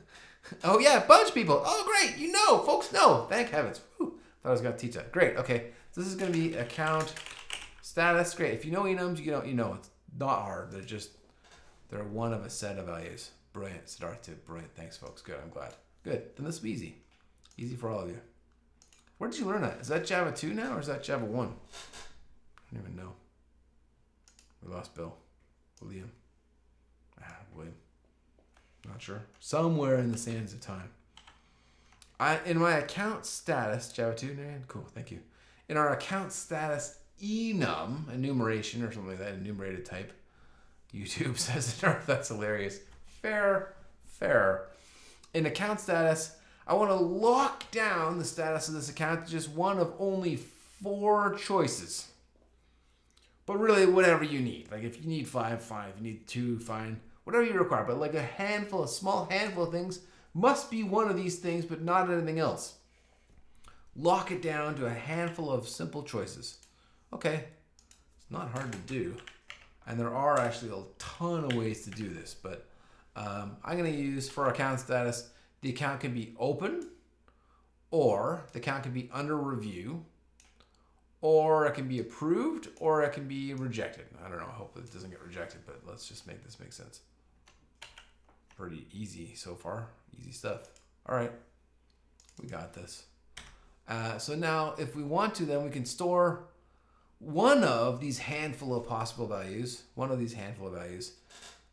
Oh yeah, a bunch of people. Oh great, you know, folks know. Thank heavens. Whew. Thought I was going to teach that. Great, okay. So this is going to be account status. Great. If you know enums, you know it's not hard. They're one of a set of values. Brilliant. Start to brilliant. Thanks, folks. Good. I'm glad. Good. Then this will be easy. Easy for all of you. Where did you learn that? Is that Java 2 now or is that Java 1? I don't even know. We lost Bill. William. William. Not sure. Somewhere in the sands of time. In my account status, Java 2, cool, thank you. In our account status enum, enumeration or something like that, enumerated type, YouTube says it, that's hilarious. Fair. In account status, I want to lock down the status of this account to just one of only 4 choices. But really, whatever you need. Like if you need 5, fine. If you need 2, fine. Whatever you require. But like a small handful of things must be one of these things, but not anything else. Lock it down to a handful of simple choices. Okay, it's not hard to do. And there are actually a ton of ways to do this, but I'm going to use for account status, the account can be open, or the account can be under review, or it can be approved, or it can be rejected. I don't know, I hope it doesn't get rejected, but let's just make this make sense. Pretty easy so far, easy stuff. All right, we got this. So now if we want to, then we can store one of these handful of possible values,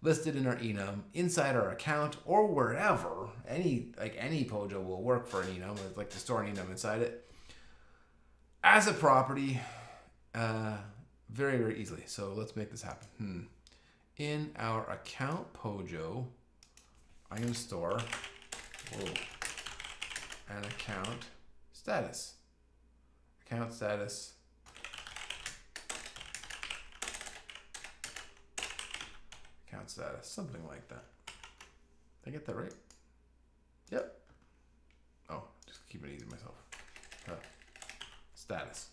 listed in our enum inside our account or wherever. Any POJO will work for an enum. I'd like to store an enum inside it as a property very, very easily. So let's make this happen. In our account POJO, I'm going to store and account status. Account status. Account status, something like that. Did I get that right? Yep. Oh, just keep it easy myself. Status.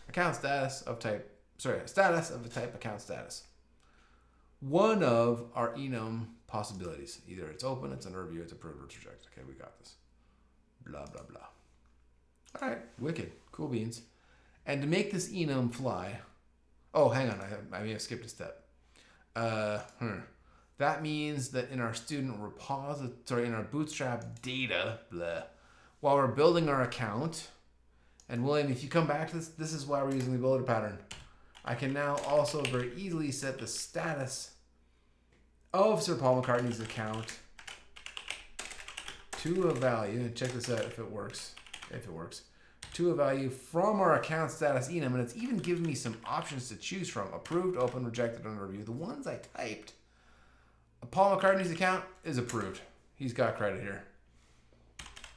Account status of type, status of the type account status. One of our enum possibilities. Either it's open, it's under review, it's approved, or it's rejected. Okay, we got this. Blah, blah, blah. All right, wicked. Cool beans. And to make this enum fly, oh, hang on, I may have skipped a step. That means that in our student repository, in our Bootstrap data, while we're building our account, and William, if you come back to this, this is why we're using the builder pattern. I can now also very easily set the status of Sir Paul McCartney's account to a value, and check this out if it works, to a value from our account status enum, and it's even given me some options to choose from: approved, open, rejected, under review. The ones I typed, Paul McCartney's account is approved. He's got credit here.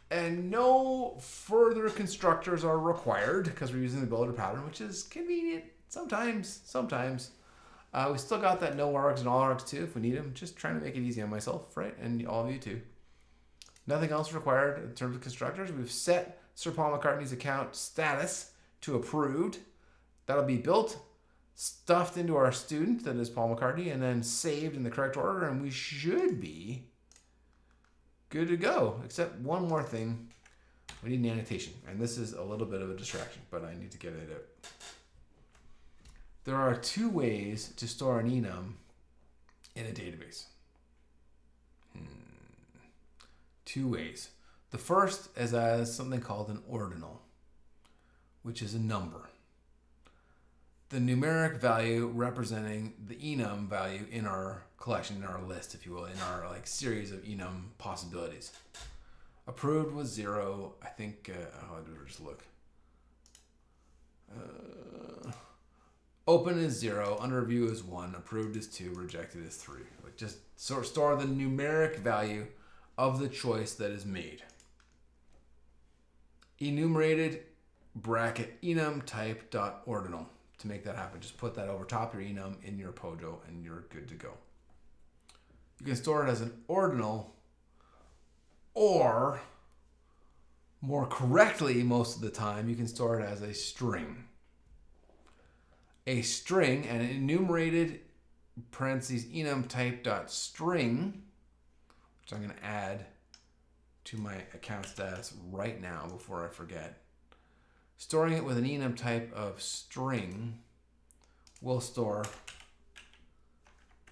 And no further constructors are required because we're using the builder pattern, which is convenient sometimes. We still got that no args and all args too if we need them. Just trying to make it easy on myself, right? And all of you too. Nothing else required in terms of constructors. We've set Sir Paul McCartney's account status to approved. That'll be built, stuffed into our student, that is Paul McCartney, and then saved in the correct order, and we should be good to go. Except one more thing. We need an annotation, and this is a little bit of a distraction, but I need to get it out. There are two ways to store an enum in a database. Two ways. The first is as something called an ordinal, which is a number. The numeric value representing the enum value in our collection, in our list, if you will, in our series of enum possibilities. Approved was 0. I think, I'll just look. Open is 0, under review is 1, approved is 2, rejected is 3. Just store the numeric value of the choice that is made. Enumerated bracket enum type dot ordinal. To make that happen, just put that over top your enum in your Pojo and you're good to go. You can store it as an ordinal, or more correctly most of the time, you can store it as a string. A string, and an enumerated parentheses enum type dot string, which I'm going to add to my account status right now before I forget. Storing it with an enum type of string will store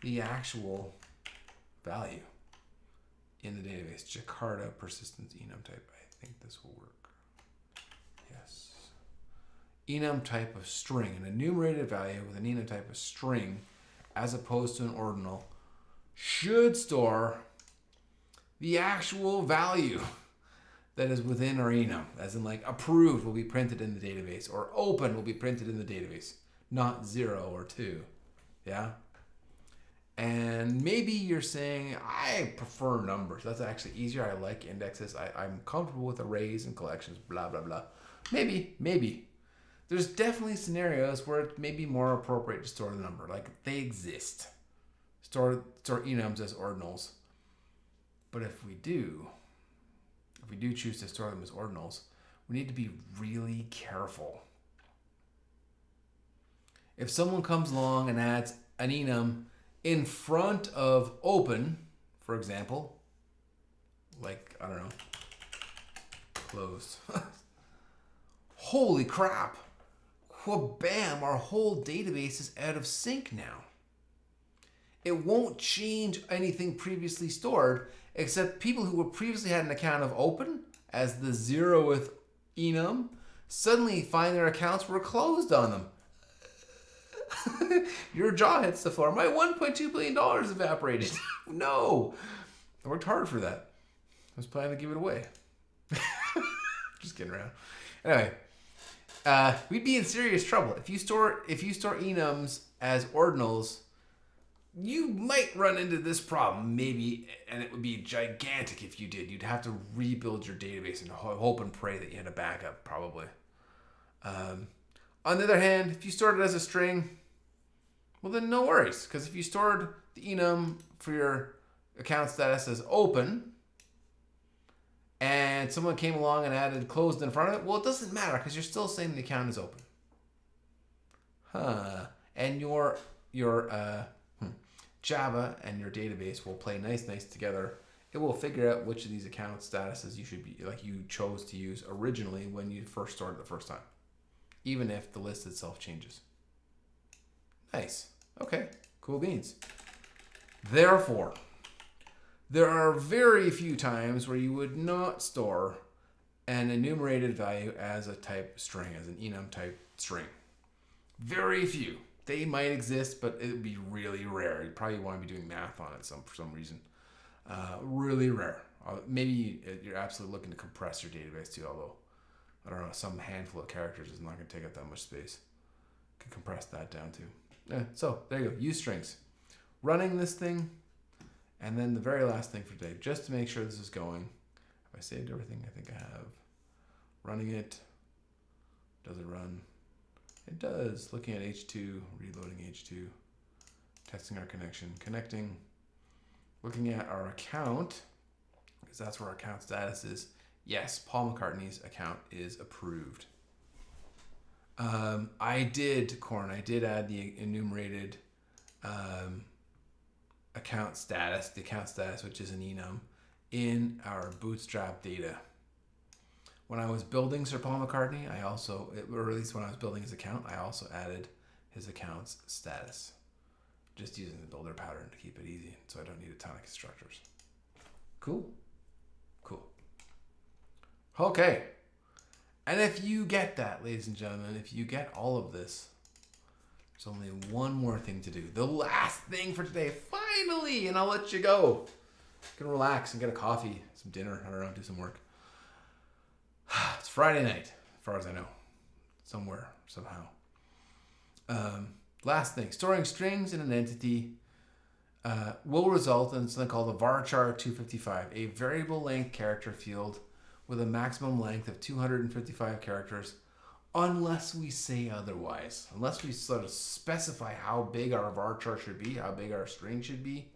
the actual value in the database. Jakarta persistence enum type. I think this will work. Yes. Enum type of string. An enumerated value with an enum type of string as opposed to an ordinal should store the actual value that is within our enum, as in approved will be printed in the database, or open will be printed in the database, not 0 or 2. Yeah? And maybe you're saying, I prefer numbers. That's actually easier. I like indexes. I'm comfortable with arrays and collections, blah, blah, blah. Maybe. There's definitely scenarios where it may be more appropriate to store the number. They exist. Store enums as ordinals. But if we do choose to store them as ordinals, we need to be really careful. If someone comes along and adds an enum in front of open, for example, I don't know, closed. Holy crap. Wha-bam, our whole database is out of sync now. It won't change anything previously stored, except people who previously had an account of open as the 0th enum suddenly find their accounts were closed on them. Your jaw hits the floor. My $1.2 billion evaporated. No. I worked hard for that. I was planning to give it away. Just kidding around. Anyway, we'd be in serious trouble. If you store enums as ordinals, you might run into this problem maybe, and it would be gigantic if you did. You'd have to rebuild your database and hope and pray that you had a backup, probably. On the other hand, if you stored it as a string, well then no worries, because if you stored the enum for your account status as open, and someone came along and added closed in front of it, well, it doesn't matter because you're still saying the account is open. And your Java and your database will play nice together. It will figure out which of these account statuses you should be, like you chose to use originally when you first started the first time, even if the list itself changes. Nice. Okay, cool beans. Therefore, there are very few times where you would not store an enumerated value as a type string, as an enum type string. Very few. They might exist, but it would be really rare. You probably want to be doing math on it for some reason. Really rare. Maybe you're absolutely looking to compress your database too, although, I don't know, some handful of characters is not going to take up that much space. Can compress that down too. So there you go. Use strings. Running this thing, and then the very last thing for today, just to make sure this is going. Have I saved everything? I think I have. Running it. Does it run? It does. Looking at H2, reloading H2, testing our connection, connecting, looking at our account, because that's where our account status is. Yes, Paul McCartney's account is approved. I did add the enumerated account status, which is an enum, in our Bootstrap data. When I was building Sir Paul McCartney, or at least when I was building his account, I also added his account's status. Just using the builder pattern to keep it easy, so I don't need a ton of constructors. Cool. Okay. And if you get that, ladies and gentlemen, if you get all of this, there's only one more thing to do. The last thing for today, finally, and I'll let you go. You can relax and get a coffee, some dinner, I don't know, do some work. It's Friday night, as far as I know. Somewhere, somehow. Last thing, storing strings in an entity will result in something called a varchar 255, a variable length character field with a maximum length of 255 characters, unless we say otherwise. Unless we sort of specify how big our varchar should be, how big our string should be.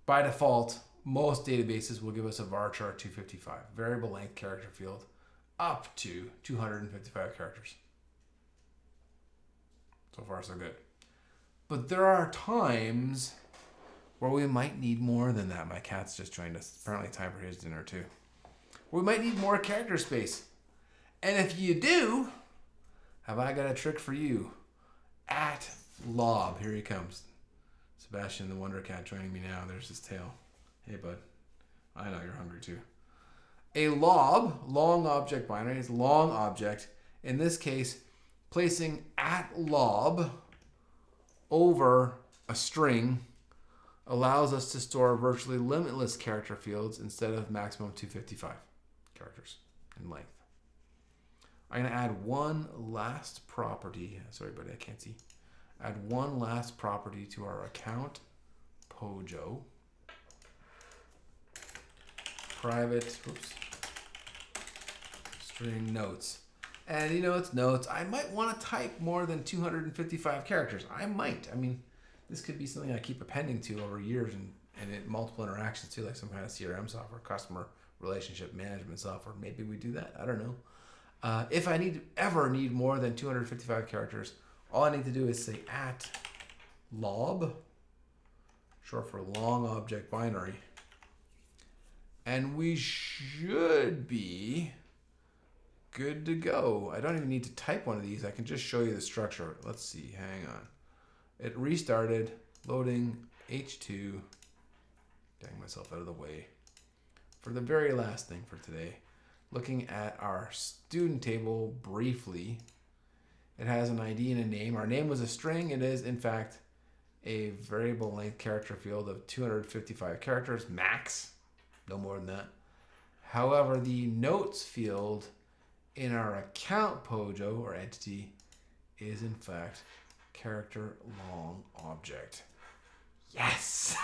By default, most databases will give us a varchar 255, variable length character field, up to 255 characters. So far, so good. But there are times where we might need more than that. My cat's just joined us. Apparently time for his dinner too. We might need more character space. And if you do, have I got a trick for you? At Lob, here he comes. Sebastian the Wonder Cat joining me now. There's his tail. Hey, bud. I know you're hungry too. A lob, long object binary, is long object. In this case, placing at lob over a string allows us to store virtually limitless character fields instead of maximum 255 characters in length. I'm going to add one last property. Sorry, buddy, I can't see. Add one last property to our account, Pojo. Private, string notes. And it's notes. I might want to type more than 255 characters. I might. I mean, this could be something I keep appending to over years and multiple interactions too, like some kind of CRM software, customer relationship management software. Maybe we do that. I don't know. If I ever need more than 255 characters, all I need to do is say at lob, short for long object binary. And we should be good to go. I don't even need to type one of these. I can just show you the structure. Let's see. Hang on. It restarted. Loading H2. Getting myself out of the way. For the very last thing for today, looking at our student table briefly. It has an ID and a name. Our name was a string. It is, in fact, a variable length character field of 255 characters max. No more than that. However, the notes field in our account Pojo or entity is in fact character long object. Yes.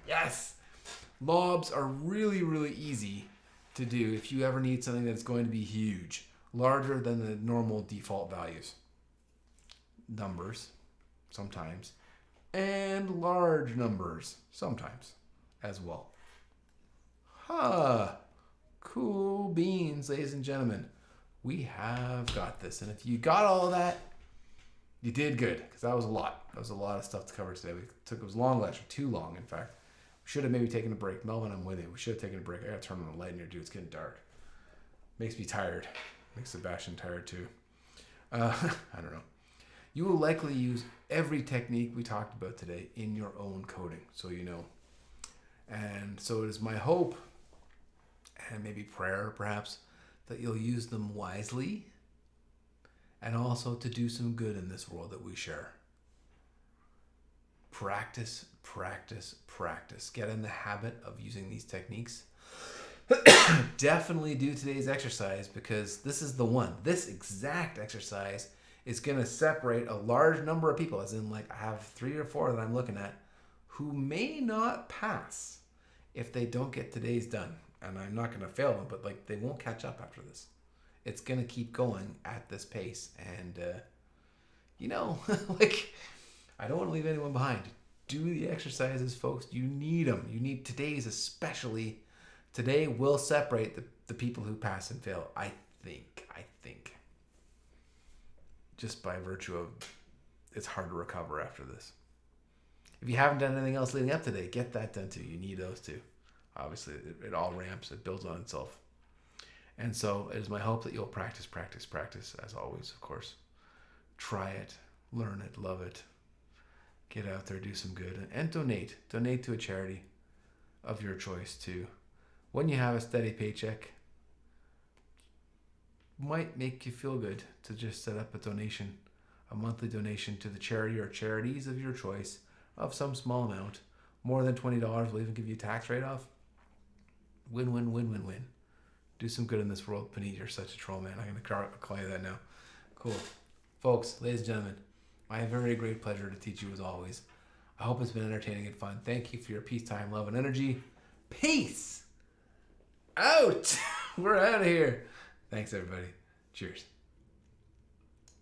Yes. Lobs are really, really easy to do if you ever need something that's going to be huge, larger than the normal default values. Numbers, sometimes, and large numbers, sometimes, as well. Huh. Cool beans, ladies and gentlemen. We have got this. And if you got all that, you did good, because that was a lot. That was a lot of stuff to cover today. It was long lecture, too long, in fact. We should have maybe taken a break. Melvin, I'm with you. We should have taken a break. I got to turn on the light in here, dude. It's getting dark. Makes me tired. Makes Sebastian tired, too. I don't know. You will likely use every technique we talked about today in your own coding, so you know. And so it is my hope, and maybe prayer perhaps, that you'll use them wisely and also to do some good in this world that we share. Practice, practice, practice. Get in the habit of using these techniques. Definitely do today's exercise, because this is the one. This exact exercise is going to separate a large number of people, as in like I have 3 or 4 that I'm looking at, who may not pass if they don't get today's done. And I'm not going to fail them, but like they won't catch up after this. It's going to keep going at this pace. And, like, I don't want to leave anyone behind. Do the exercises, folks. You need them. You need today's especially. Today will separate the people who pass and fail. I think. Just by virtue of it's hard to recover after this. If you haven't done anything else leading up today, get that done too. You need those too. Obviously, it all ramps. It builds on itself. And so it is my hope that you'll practice, practice, practice, as always, of course. Try it, learn it, love it. Get out there, do some good, and donate. Donate to a charity of your choice too. When you have a steady paycheck, might make you feel good to just set up a donation, a monthly donation to the charity or charities of your choice of some small amount. More than $20 will even give you a tax write-off. Win, win, win, win, win. Do some good in this world. Panit, you're such a troll, man. I'm going to call you that now. Cool. Folks, ladies and gentlemen, my very great pleasure to teach you as always. I hope it's been entertaining and fun. Thank you for your peace, time, love, and energy. Peace out. We're out of here. Thanks, everybody. Cheers.